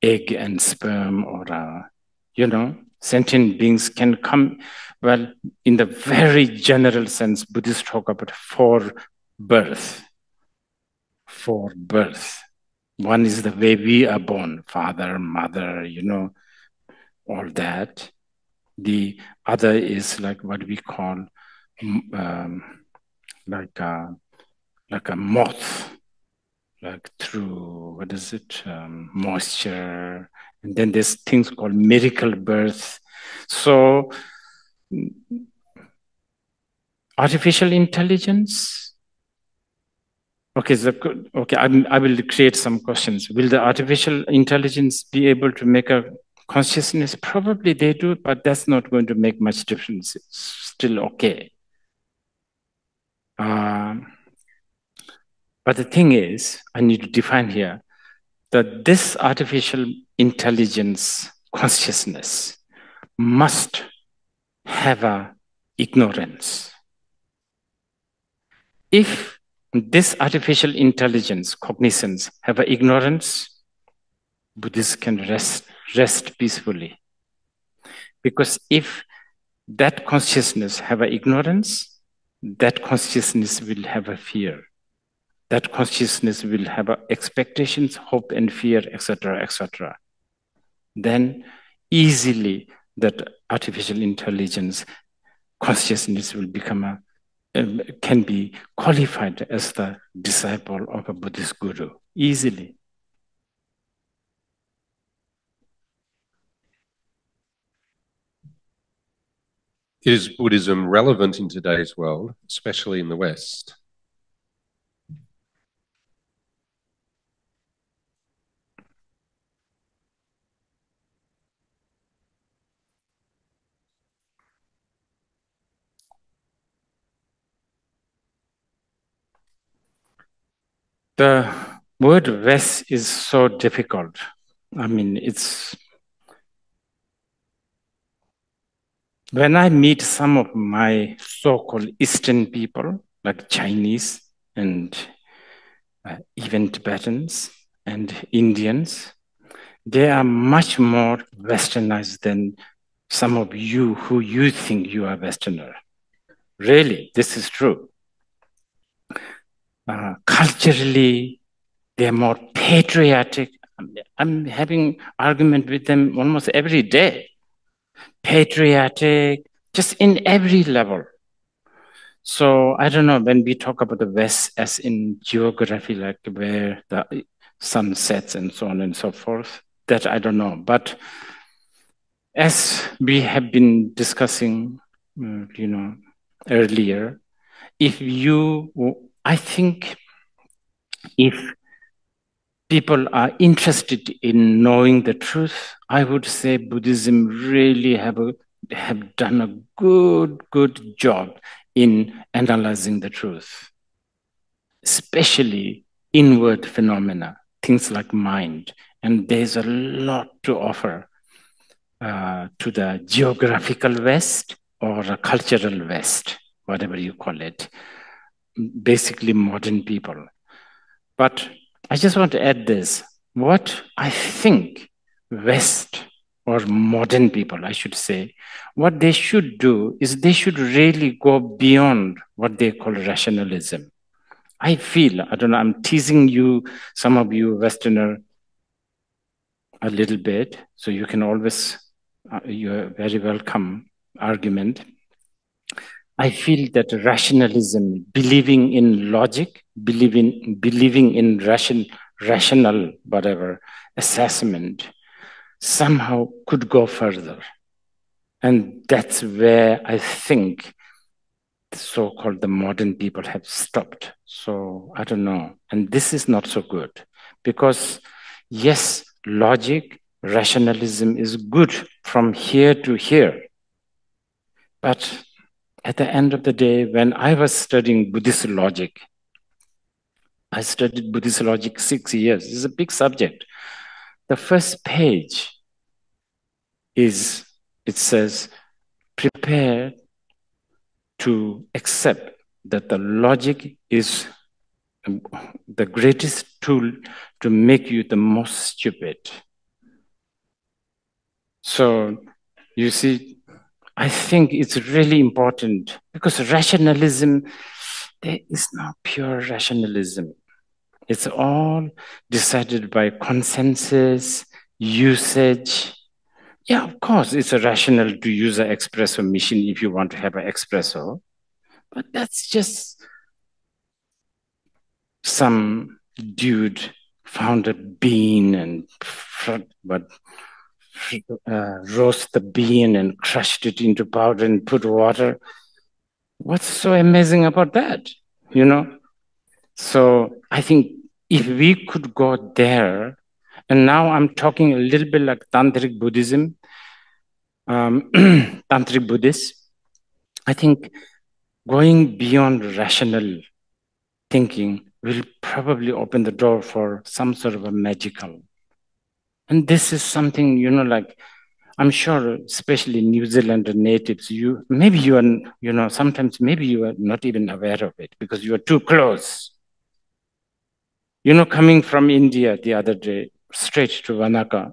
egg and sperm, or sentient beings can come. Well, in the very general sense, Buddhists talk about for birth. One is the way we are born, father, mother, all that. The other is like what we call like a moth, like through, what is it, moisture. And then there's things called miracle birth. So artificial intelligence. Okay, I will create some questions. Will the artificial intelligence be able to make a consciousness? Probably they do, but that's not going to make much difference. It's still okay. But the thing is, I need to define here that this artificial intelligence consciousness must have a ignorance. If this artificial intelligence cognizance have an ignorance, Buddhists can rest peacefully. Because if that consciousness have an ignorance, that consciousness will have a fear. That consciousness will have expectations, hope, and fear, etc., etc. Then easily that artificial intelligence consciousness will become can be qualified as the disciple of a Buddhist guru, easily. Is Buddhism relevant in today's world, especially in the West? The word West is so difficult. I mean, when I meet some of my so-called Eastern people, like Chinese and even Tibetans and Indians, they are much more Westernized than some of you who you think you are Westerner. Really, this is true. Culturally, they're more patriotic. I'm having argument with them almost every day. Patriotic, just in every level. So I don't know, when we talk about the West as in geography, like where the sun sets and so on and so forth, that I don't know. But as we have been discussing, earlier, I think if people are interested in knowing the truth, I would say Buddhism really have done a good job in analyzing the truth, especially inward phenomena, things like mind. And there's a lot to offer to the geographical West or a cultural West, whatever you call it, basically modern people. But I just want to add this. What I think West or modern people, I should say, what they should do is they should really go beyond what they call rationalism. I feel, I don't know, I'm teasing you, some of you Westerner, a little bit, so you can always, you're very welcome argument. I feel that rationalism, believing in logic, believing in rational, whatever, assessment, somehow could go further. And that's where I think the so-called the modern people have stopped. So I don't know. And this is not so good because yes, logic, rationalism is good from here to here. But at the end of the day, when I was studying Buddhist logic, I studied Buddhist logic 6 years. It's a big subject. The first page is, it says, prepare to accept that the logic is the greatest tool to make you the most stupid. So you see, I think it's really important because rationalism, there is no pure rationalism. It's all decided by consensus, usage. Yeah, of course, it's rational to use an espresso machine if you want to have an espresso, but that's just some dude found a bean and roast the bean and crushed it into powder and put water. What's so amazing about that? You know? So I think if we could go there, and now I'm talking a little bit like Tantric Buddhism, Tantric Buddhist, I think going beyond rational thinking will probably open the door for some sort of a magical. And this is something, you know, like, I'm sure, especially New Zealand natives, maybe you are, you know, sometimes maybe you are not even aware of it because you are too close. You know, coming from India the other day, straight to Vanaka,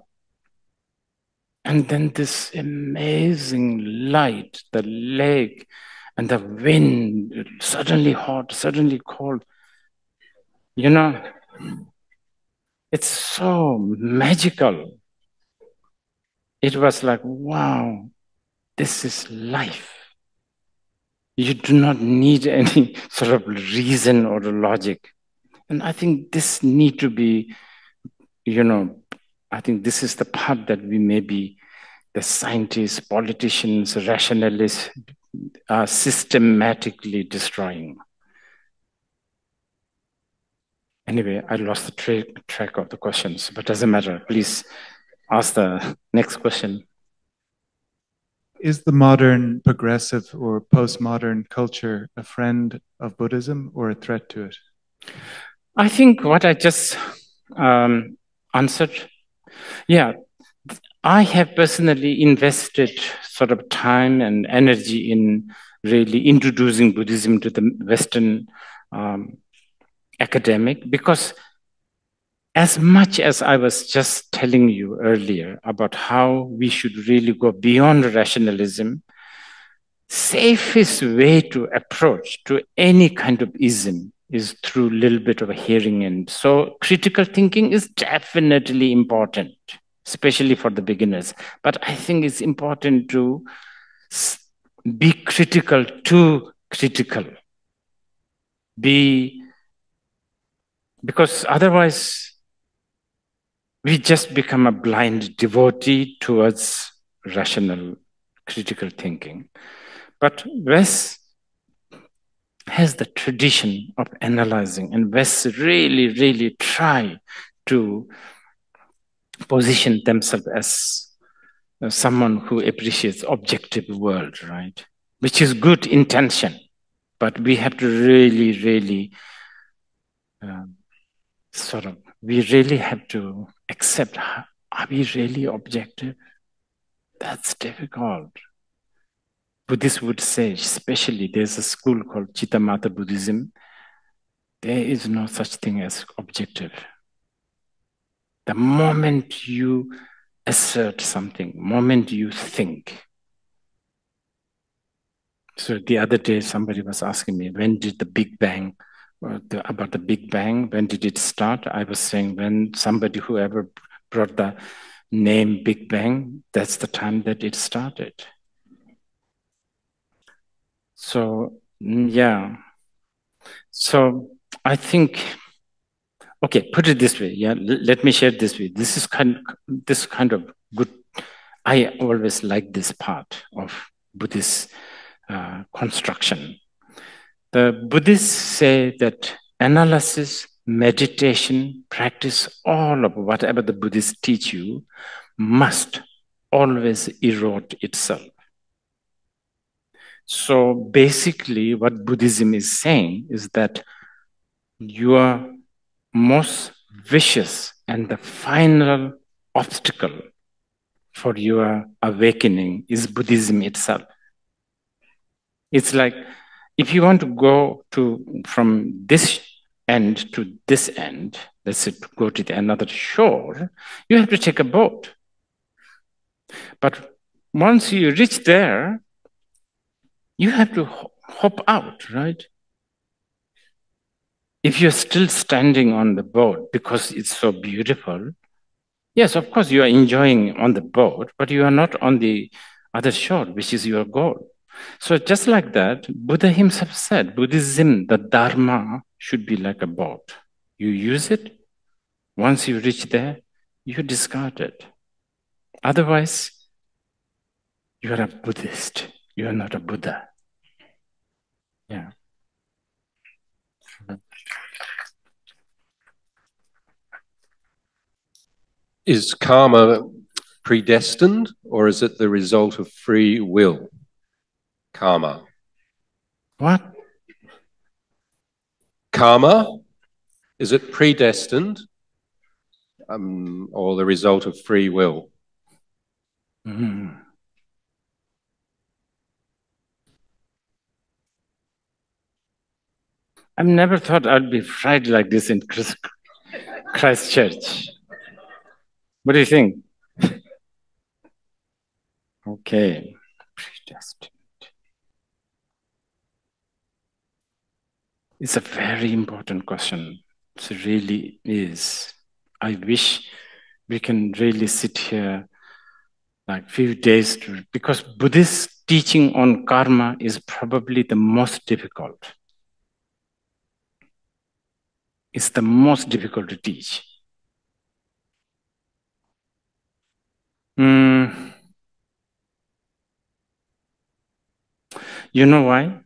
and then this amazing light, the lake, and the wind, suddenly hot, suddenly cold. You know, it's so magical. It was like, wow, this is life. You do not need any sort of reason or logic. And I think this need to be, you know, I think this is the part that we maybe, the scientists, politicians, rationalists are systematically destroying. Anyway, I lost the track of the questions, but doesn't matter. Please ask the next question. Is the modern progressive or postmodern culture a friend of Buddhism or a threat to it? I think what I just answered, yeah, I have personally invested sort of time and energy in really introducing Buddhism to the Western academic, because as much as I was just telling you earlier about how we should really go beyond rationalism, safest way to approach to any kind of ism is through a little bit of a hearing. And so critical thinking is definitely important, especially for the beginners. But I think it's important to be critical to critical. Because otherwise we just become a blind devotee towards rational critical thinking. But West has the tradition of analyzing, and West really try to position themselves as someone who appreciates objective world, right? Which is good intention, but we have to really we really have to accept, are we really objective? That's difficult. Buddhists would say, especially there's a school called Chittamata Buddhism, there is no such thing as objective. The moment you assert something, moment you think. So the other day, somebody was asking me, when did the Big Bang, about the Big Bang, when did it start? I was saying, when somebody, whoever brought the name Big Bang, that's the time that it started. So, yeah. So I think, okay, put it this way. Yeah, let me share it this way. This is kind of good. I always like this part of Buddhist construction. The Buddhists say that analysis, meditation, practice, all of whatever the Buddhists teach you must always erode itself. So basically what Buddhism is saying is that your most vicious and the final obstacle for your awakening is Buddhism itself. It's like, if you want to go from this end to this end, let's say to go to another shore, you have to take a boat. But once you reach there, you have to hop out, right? If you're still standing on the boat because it's so beautiful, yes, of course you are enjoying on the boat, but you are not on the other shore, which is your goal. So just like that, Buddha himself said, Buddhism, the Dharma, should be like a boat. You use it, once you reach there, you discard it. Otherwise, you are a Buddhist. You are not a Buddha. Yeah. Is karma predestined, or is it the result of free will? Karma. What? Karma, is it predestined or the result of free will? Mm-hmm. I've never thought I'd be fried like this in Christchurch. What do you think? Okay. Predestined. It's a very important question. It really is. I wish we can really sit here like few days because Buddhist teaching on karma is probably the most difficult. It's the most difficult to teach. You know why?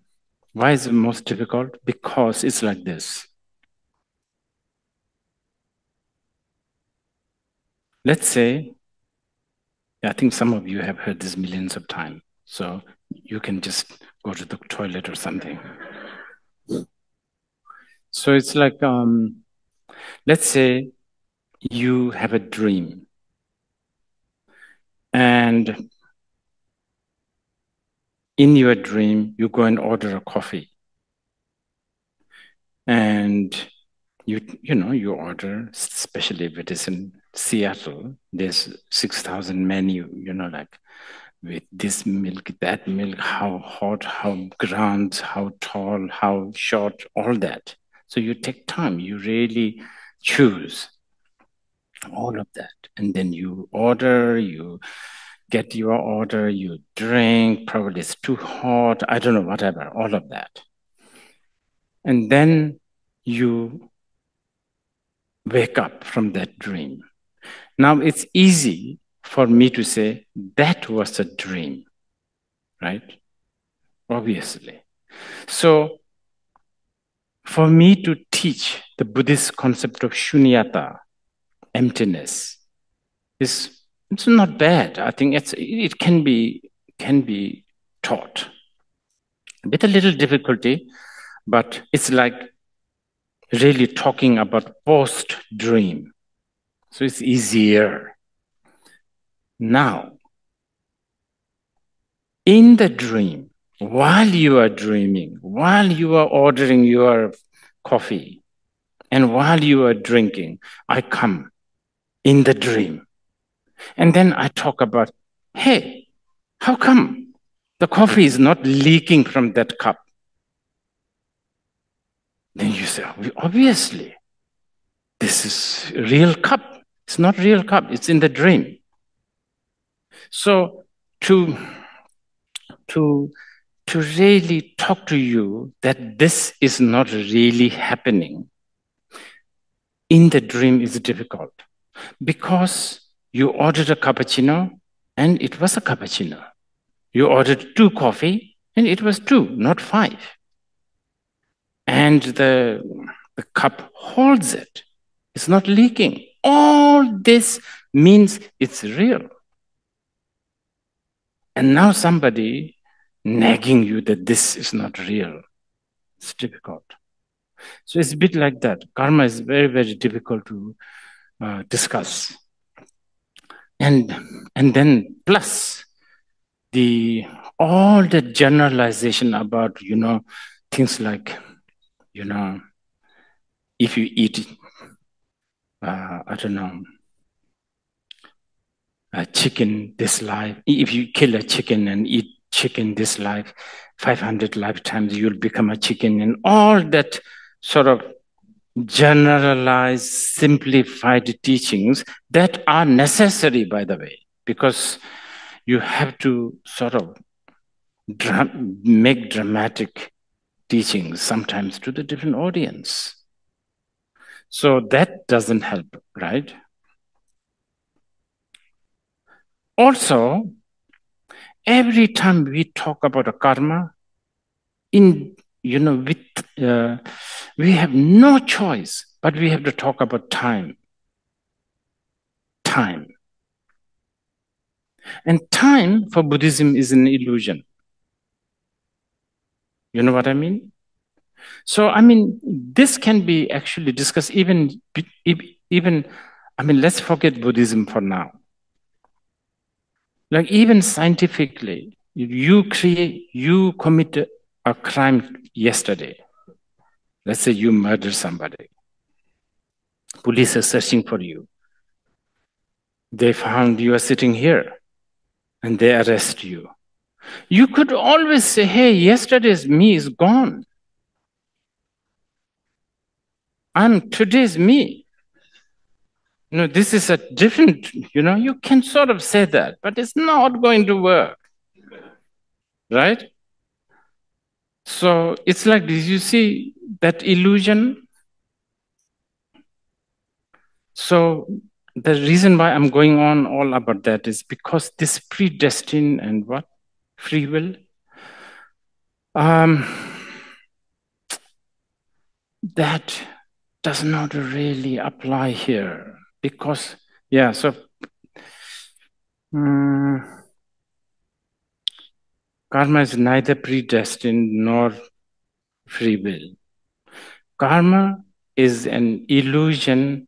Why is it most difficult? Because it's like this. Let's say, I think some of you have heard this millions of times, so you can just go to the toilet or something. So it's like, let's say you have a dream and in your dream, you go and order a coffee and you order, especially if it is in Seattle, there's 6,000 menu, like with this milk, that milk, how hot, how grand, how tall, how short, all that. So you take time, you really choose all of that. And then you order, you get your order, you drink, probably it's too hot, I don't know, whatever, all of that. And then you wake up from that dream. Now it's easy for me to say that was a dream, right? Obviously. So for me to teach the Buddhist concept of shunyata, emptiness it's not bad. I think it can be taught with a little difficulty, but it's like really talking about post-dream. So it's easier. Now, in the dream, while you are dreaming, while you are ordering your coffee, and while you are drinking, I come in the dream. And then I talk about, hey, how come the coffee is not leaking from that cup? Then you say, obviously, this is real cup. It's not real cup, it's in the dream. So to really talk to you that this is not really happening in the dream is difficult because you ordered a cappuccino and it was a cappuccino. You ordered 2 coffee and it was 2, not 5. And the cup holds it. It's not leaking. All this means it's real. And now somebody nagging you that this is not real. It's difficult. So it's a bit like that. Karma is very, very difficult to discuss. And then plus all the generalization about, things like, if you eat, I don't know, a chicken this life, if you kill a chicken and eat chicken this life, 500 lifetimes you'll become a chicken, and all that sort of generalized, simplified teachings that are necessary, by the way, because you have to sort of make dramatic teachings sometimes to the different audience. So that doesn't help, right? Also, every time we talk about a karma, we have no choice, but we have to talk about time. Time. And time for Buddhism is an illusion. You know what I mean? So, I mean, this can be actually discussed even, let's forget Buddhism for now. Like even scientifically, you commit a crime yesterday. Let's say you murder somebody. Police are searching for you. They found you are sitting here and they arrest you. You could always say, hey, yesterday's me is gone. Today's me. This is a different, you can sort of say that, but it's not going to work. Right? So it's like this, you see that illusion? So the reason why I'm going on all about that is because this predestined and what? Free will? That does not really apply here because, karma is neither predestined nor free will. Karma is an illusion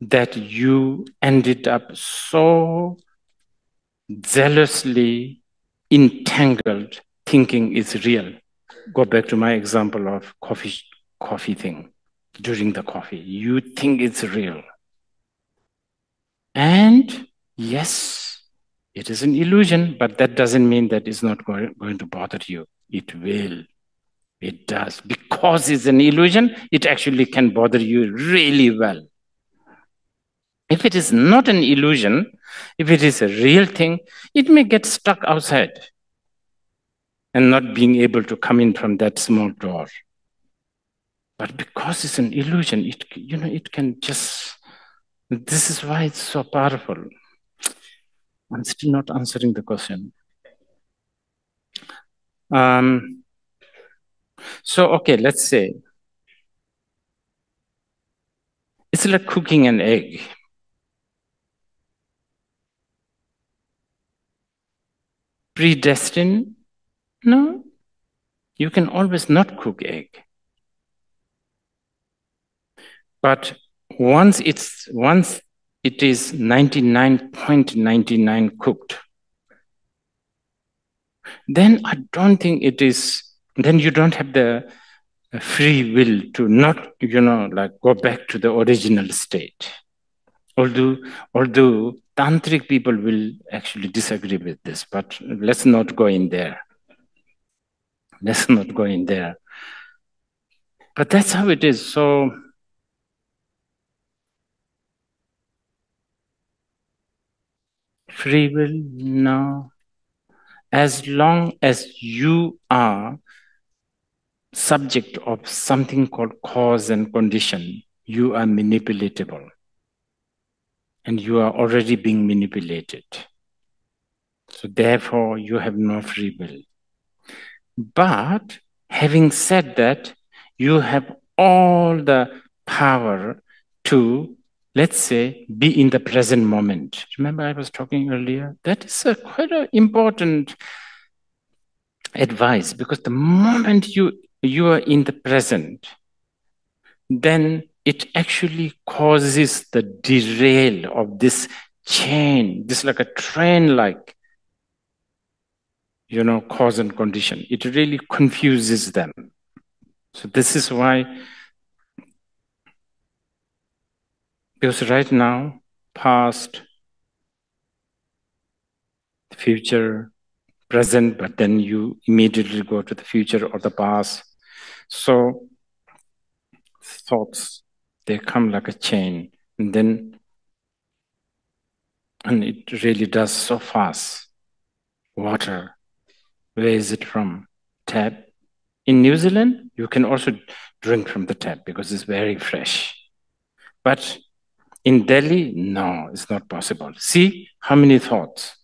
that you ended up so zealously entangled thinking is real. Go back to my example of coffee thing. During the coffee, you think it's real. And yes, it is an illusion, but that doesn't mean that it's not going to bother you. It will. It does. Because it's an illusion, it actually can bother you really well. If it is not an illusion, if it is a real thing, it may get stuck outside and not being able to come in from that small door. But because it's an illusion, it can just, this is why it's so powerful. I'm still not answering the question. So, okay, let's say, It's like cooking an egg. Predestined? No. You can always not cook egg. But once it is 99.99 cooked, then I don't think it is, then you don't have the free will to not, like go back to the original state. Although tantric people will actually disagree with this, but let's not go in there. Let's not go in there. But that's how it is. So free will, no. As long as you are subject of something called cause and condition, you are manipulatable. And you are already being manipulated. So therefore, you have no free will. But having said that, you have all the power to, let's say, be in the present moment. Remember I was talking earlier? That is quite an important advice, because the moment you are in the present, then it actually causes the derail of this chain, this like a train-like, cause and condition. It really confuses them. So this is why, because right now, past, future, present, but then you immediately go to the future or the past. So thoughts, they come like a chain, and it really does so fast. Water, where is it from? Tap. In New Zealand, you can also drink from the tap because it's very fresh. But in Delhi, no, it's not possible. See how many thoughts.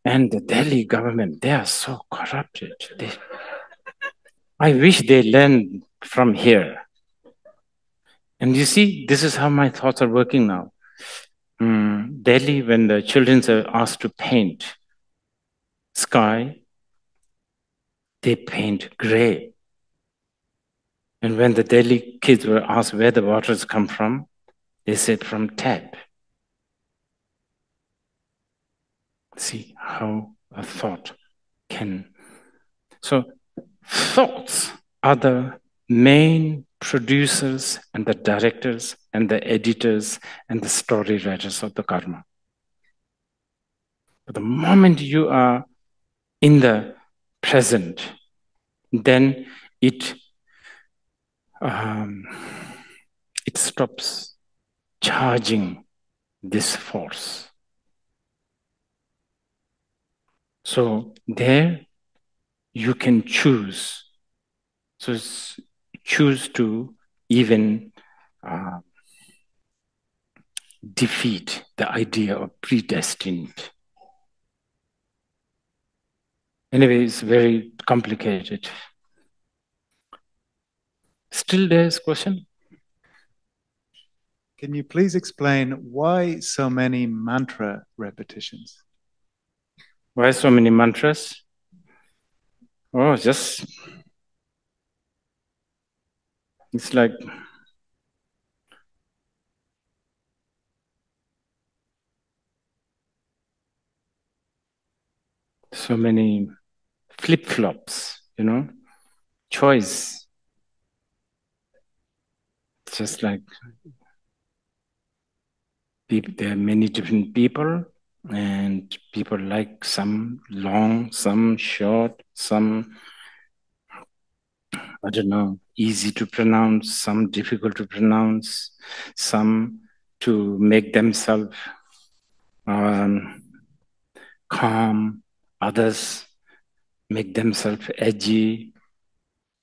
And the Delhi government, they are so corrupted. I wish they learned from here. And you see, this is how my thoughts are working now. Delhi, when the children are asked to paint sky, they paint gray. And when the Delhi kids were asked where the waters come from, they said from tap. See how a thought can. So thoughts are the main producers and the directors and the editors and the story writers of the karma. But the moment you are in the present, then it stops charging this force. So there you can choose. So choose to even defeat the idea of predestined. Anyway, it's very complicated. Still there's question? Can you please explain why so many mantra repetitions? Why so many mantras? Oh, it's like so many flip-flops, choice. It's just like there are many different people, and people like some long, some short, some, I don't know, easy to pronounce, some difficult to pronounce, some to make themselves calm, others make themselves edgy,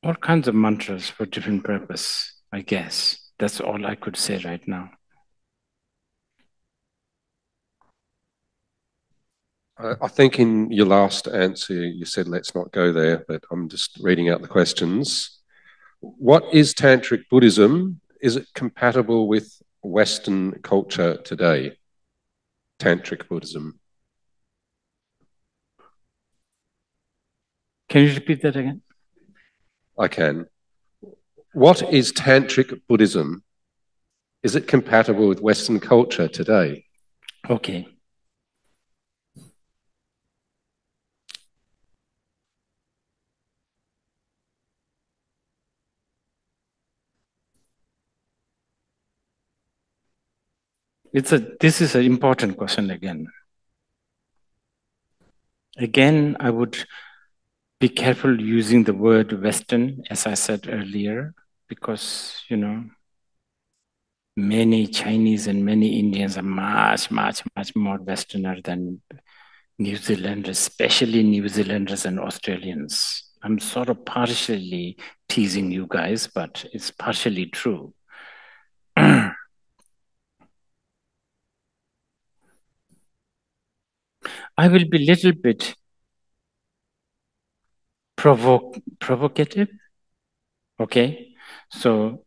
all kinds of mantras for different purpose, I guess. That's all I could say right now. I think in your last answer, you said, let's not go there, but I'm just reading out the questions. What is Tantric Buddhism? Is it compatible with Western culture today, Tantric Buddhism? Can you repeat that again? I can. What is Tantric Buddhism? Is it compatible with Western culture today? Okay. This is an important question again. Again, I would be careful using the word Western, as I said earlier, because, you know, many Chinese and many Indians are much, much, much more Westerner than New Zealanders, especially New Zealanders and Australians. I'm sort of partially teasing you guys, but it's partially true. I will be a little bit provocative, okay? So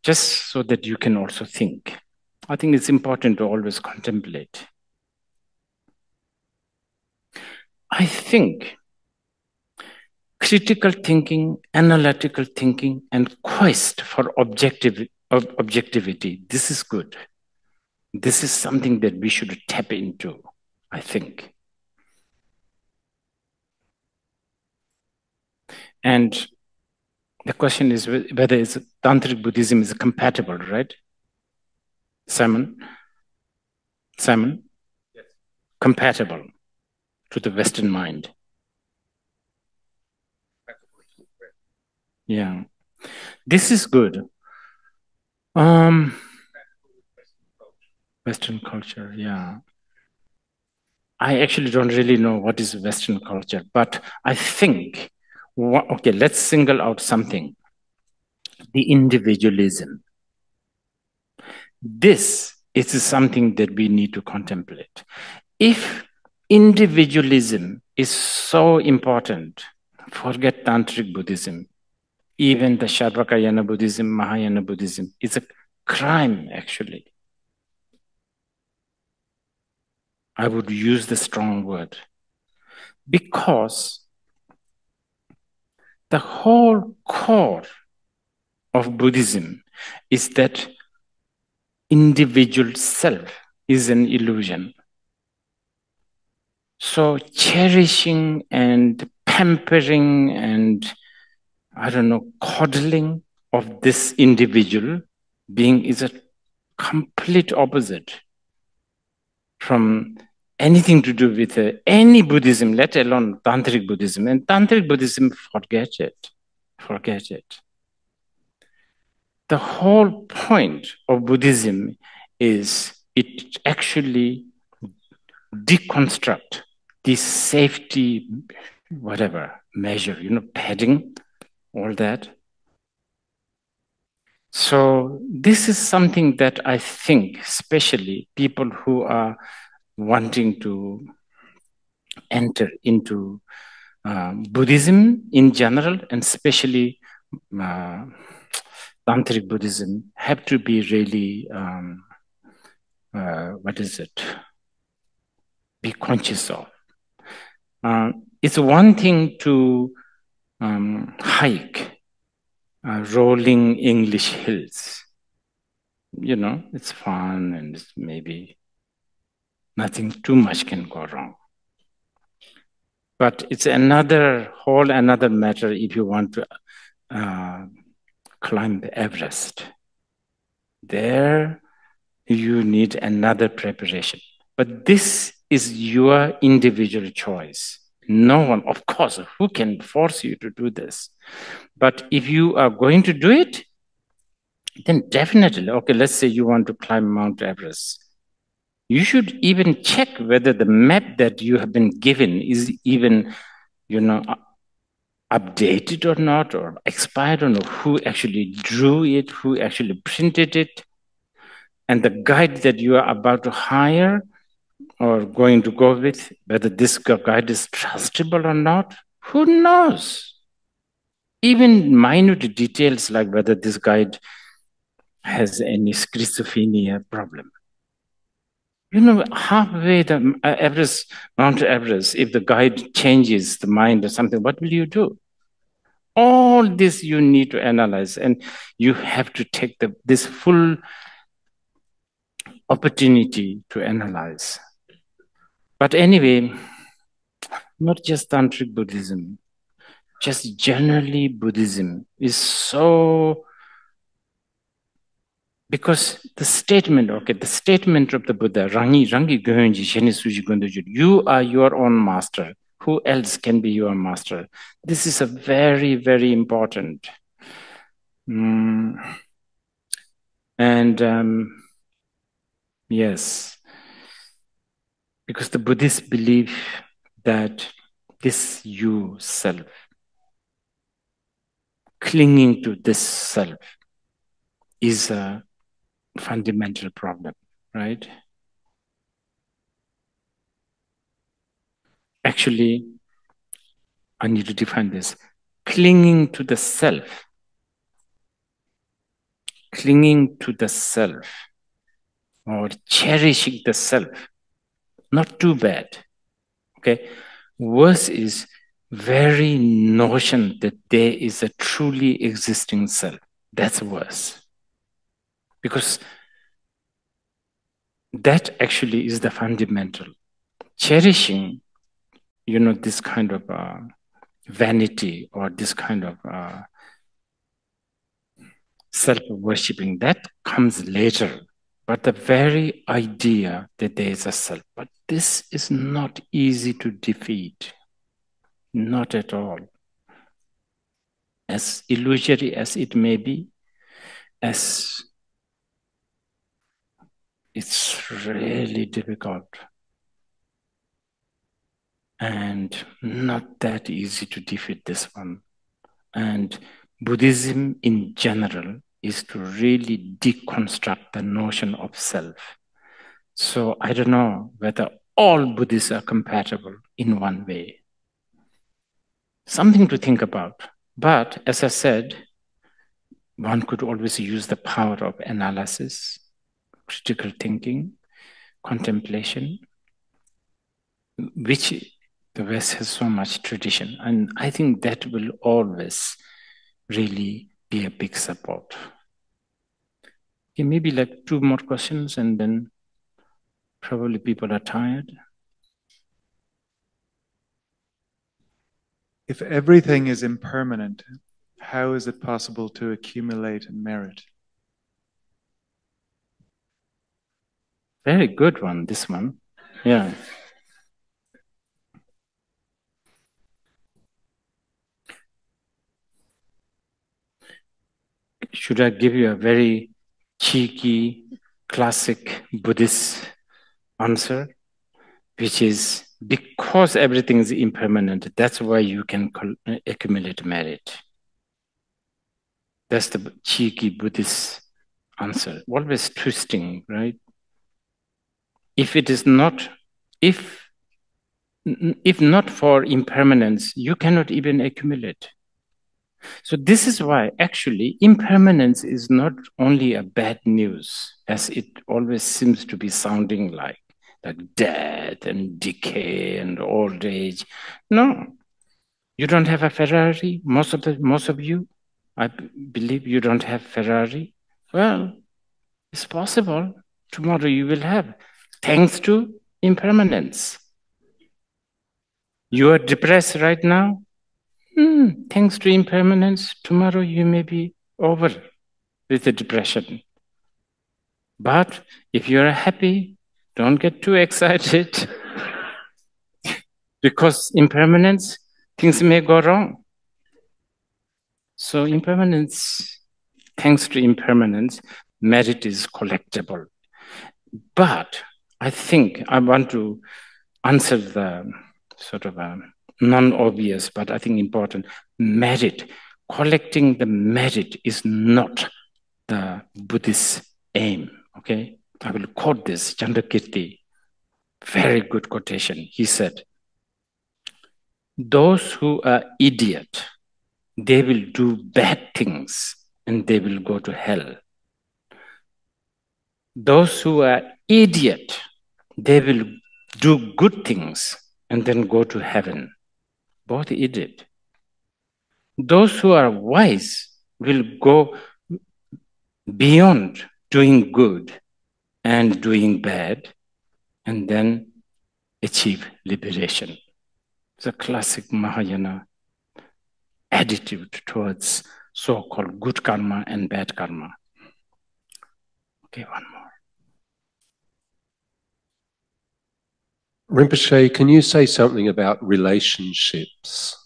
just so that you can also think. I think it's important to always contemplate. I think critical thinking, analytical thinking, and quest for objectivity, this is good. This is something that we should tap into, I think. And the question is whether Tantric Buddhism is compatible, right? Simon? Simon? Yes. Compatible to the Western mind. Yeah. This is good. Western culture, yeah. I actually don't really know what is Western culture, but I think, okay, let's single out something. The individualism. This is something that we need to contemplate. If individualism is so important, forget Tantric Buddhism. Even the Sharvakayana Buddhism, Mahayana Buddhism, is a crime, actually. I would use the strong word. Because the whole core of Buddhism is that individual self is an illusion. So cherishing and pampering and, I don't know, coddling of this individual being is a complete opposite from anything to do with any Buddhism, let alone Tantric Buddhism. And Tantric Buddhism, forget it. Forget it. The whole point of Buddhism is it actually deconstruct this safety, whatever, measure, you know, padding, all that. So this is something that I think, especially people who are wanting to enter into Buddhism in general, and especially Tantric Buddhism, have to be really, be conscious of. It's one thing to hike rolling English hills. You know, it's fun and it's maybe nothing too much can go wrong. But it's another matter if you want to climb Everest. There you need another preparation. But this is your individual choice. No one, of course, who can force you to do this? But if you are going to do it, then definitely, okay, let's say you want to climb Mount Everest. You should even check whether the map that you have been given is even, you know, updated or not, or expired or not, who actually drew it, who actually printed it, and the guide that you are about to hire or going to go with, whether this guide is trustable or not, who knows? Even minute details like whether this guide has any schizophrenia problem. You know, halfway the Mount Everest, if the guide changes the mind or something, what will you do? All this you need to analyze, and you have to take this full opportunity to analyze. But anyway, not just Tantric Buddhism, just generally Buddhism is so, because the statement of the Buddha, Rangi Gönji Sheni Suji Gondoju, you are your own master. Who else can be your master? This is a very, very important. Yes, because the Buddhists believe that this you self, clinging to this self, is a fundamental problem, right? Actually, I need to define this. Clinging to the self, or cherishing the self, not too bad, okay? Worse is very notion that there is a truly existing self. That's worse. Because that actually is the fundamental. Cherishing, you know, this kind of vanity or this kind of self-worshipping, that comes later. But the very idea that there is a self, but this is not easy to defeat. Not at all. As illusory as it may be, as it's really difficult and not that easy to defeat this one. And Buddhism in general is to really deconstruct the notion of self. So I don't know whether all Buddhists are compatible in one way. Something to think about. But as I said, one could always use the power of analysis, critical thinking, contemplation, which the West has so much tradition. And I think that will always really be a big support. Okay, maybe like 2 more questions and then probably people are tired. If everything is impermanent, how is it possible to accumulate merit? Very good one, this one. Yeah. Should I give you a very cheeky, classic Buddhist answer, which is because everything is impermanent, that's why you can accumulate merit. That's the cheeky Buddhist answer, always twisting, right? If it is not, if not for impermanence, you cannot even accumulate. So this is why actually impermanence is not only a bad news, as it always seems to be sounding like death and decay and old age. No, you don't have a Ferrari. Most of you, I believe you don't have Ferrari. Well, it's possible. Tomorrow you will have, thanks to impermanence. You are depressed right now. Thanks to impermanence, tomorrow you may be over with the depression. But if you're happy, don't get too excited. Because impermanence, things may go wrong. So impermanence, thanks to impermanence, merit is collectible. But I think I want to answer the sort of non-obvious, but I think important, merit. Collecting the merit is not the Buddhist aim, okay? I will quote this, Chandrakirti, very good quotation. He said, those who are idiot, they will do bad things and they will go to hell. Those who are idiot, they will do good things and then go to heaven. Both idiot. Those who are wise will go beyond doing good and doing bad and then achieve liberation. It's a classic Mahayana attitude towards so-called good karma and bad karma. Okay, one more. Rinpoche, can you say something about relationships?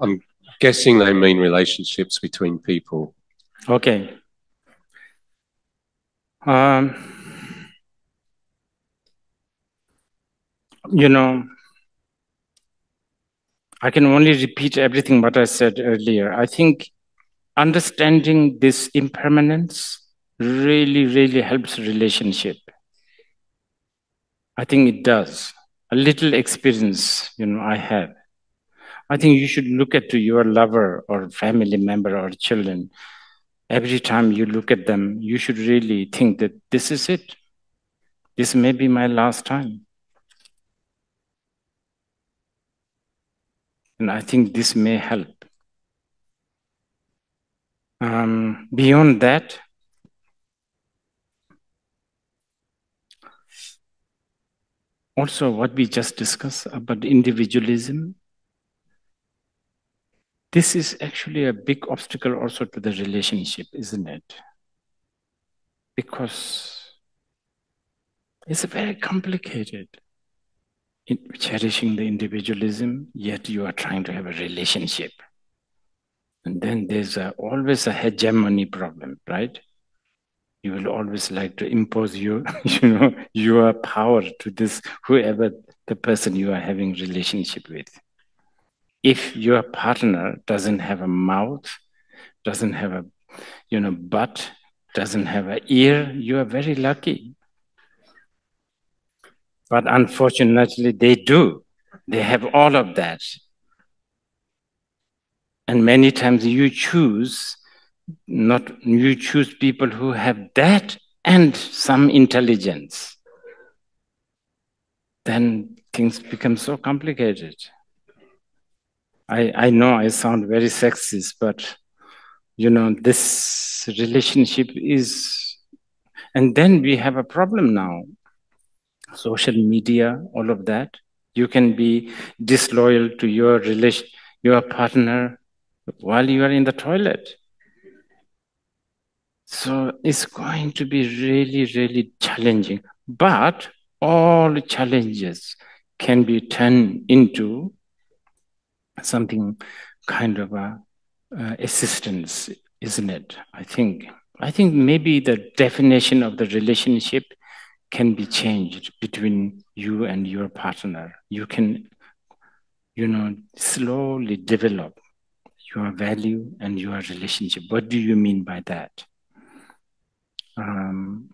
I'm guessing they mean relationships between people. Okay. You know, I can only repeat everything what I said earlier. I think understanding this impermanence really, really helps relationship. I think it does. A little experience, I have. I think you should look at to your lover or family member or children. Every time you look at them, you should really think that this is it. This may be my last time. And I think this may help. Beyond that, also what we just discussed about individualism, this is actually a big obstacle also to the relationship, isn't it? Because it's very complicated. Cherishing the individualism, yet you are trying to have a relationship. And then there's always a hegemony problem, right? You will always like to impose your power to this, whoever the person you are having relationship with. If your partner doesn't have a mouth, doesn't have a butt, doesn't have an ear, you are very lucky. But unfortunately, they do. They have all of that. And many times you choose people who have that and some intelligence. Then things become so complicated. I know I sound very sexist, but this relationship is, and then we have a problem now. Social media, all of that. You can be disloyal to your partner while you are in the toilet. So it's going to be really, really challenging. But all challenges can be turned into something kind of a assistance, isn't it? I think maybe the definition of the relationship can be changed between you and your partner. You can, slowly develop your value and your relationship. What do you mean by that? In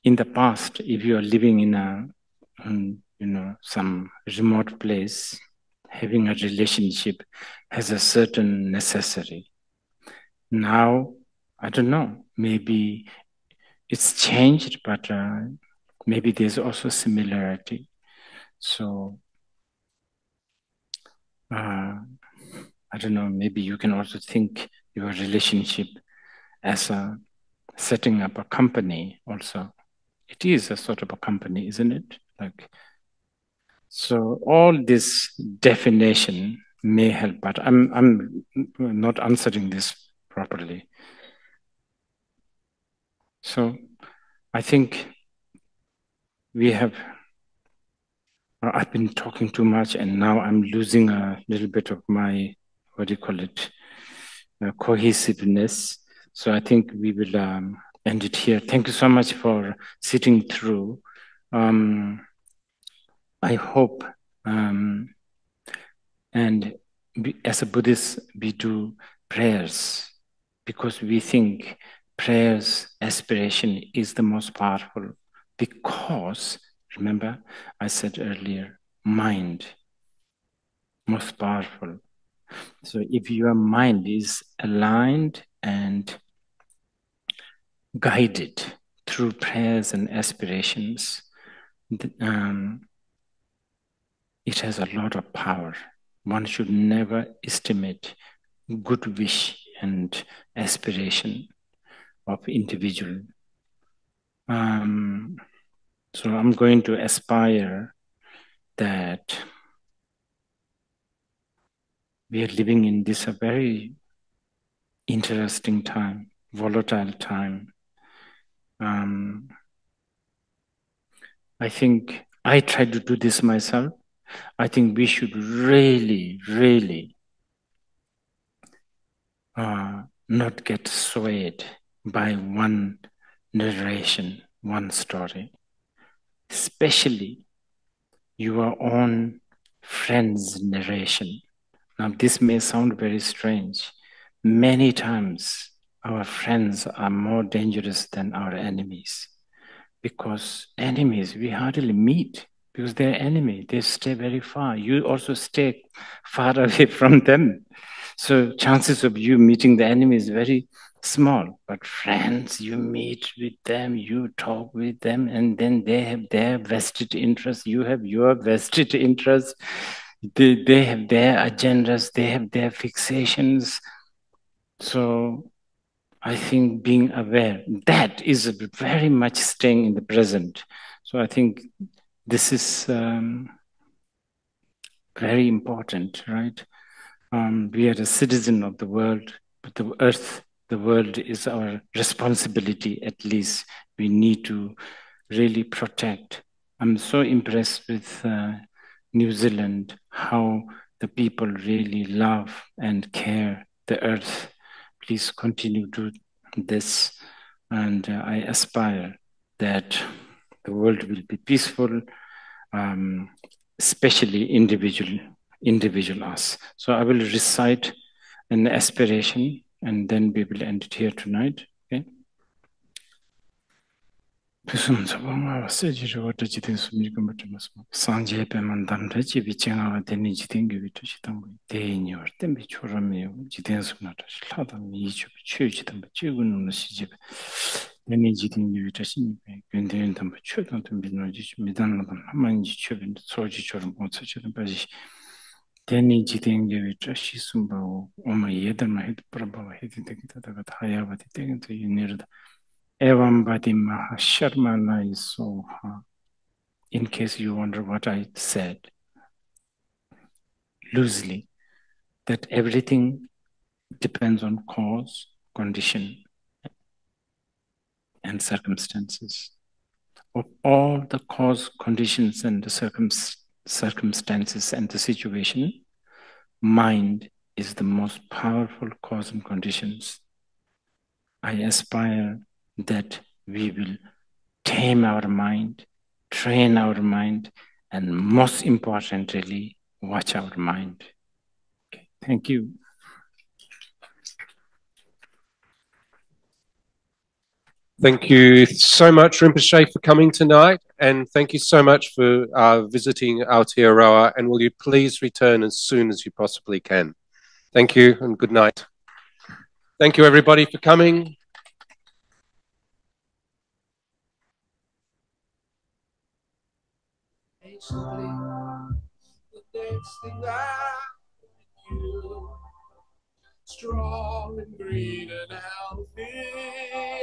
the past, if you are living in some remote place, having a relationship has a certain necessity. Now, I don't know, maybe it's changed, but maybe there's also similarity. So, I don't know, maybe you can also think your relationship as a setting up a company also. It is a sort of a company, isn't it? So all this definition may help, but I'm not answering this properly. So I think I've been talking too much and now I'm losing a little bit of my, cohesiveness. So I think we will end it here. Thank you so much for sitting through. I hope, and as a Buddhist, we do prayers because we think prayers, aspiration is the most powerful because, remember, I said earlier, mind, most powerful. So if your mind is aligned and guided through prayers and aspirations, it has a lot of power. One should never estimate good wish and aspiration of individual. So I'm going to aspire that we are living in this a very interesting time, volatile time. I think I try to do this myself. I think we should really, really not get swayed by one narration, one story, especially your own friend's narration. Now, this may sound very strange. Many times, our friends are more dangerous than our enemies, because enemies we hardly meet because they're enemy. They stay very far. You also stay far away from them. So chances of you meeting the enemy is very small. But friends, you meet with them, you talk with them, and then they have their vested interest. You have your vested interest. They have their agendas. They have their fixations. So I think being aware, that is very much staying in the present. So I think this is very important, right? We are a citizen of the world, but the earth, the world is our responsibility. At least we need to really protect. I'm so impressed with New Zealand, how the people really love and care the earth. Please continue to do this, and I aspire that the world will be peaceful, especially individual us. So I will recite an aspiration, and then we will end it here tonight. Okay. Sanje Pemandam Raji Vichanga Deni Jiting Vitushitam, Deni or Tembi Churamio, Jitan Sunata, Sladam, each of Chuchitam, Chugun Sijib, Deni Jiting Vitashin, Gendiantam, Chutan to Binoj, Midanam, Manji Chubin, Soji Churum, Sucham Pajish, Deni Jiting Vitashi Sumba, Oma Yedam, Mahid Prabha, Hidden Tagat Hayavati, taken to you near the Evam Badima Sharmana is so. In case you wonder what I said loosely, that everything depends on cause, condition, and circumstances. Of all the cause, conditions, and the circumstances and the situation, mind is the most powerful cause and conditions. I aspire that we will tame our mind, train our mind, and most importantly, watch our mind. Okay, thank you. Thank you so much, Rinpoche, for coming tonight, and thank you so much for visiting Aotearoa, and will you please return as soon as you possibly can. Thank you, and good night. Thank you, everybody, for coming. Basically, the next thing I do, strong and green and healthy.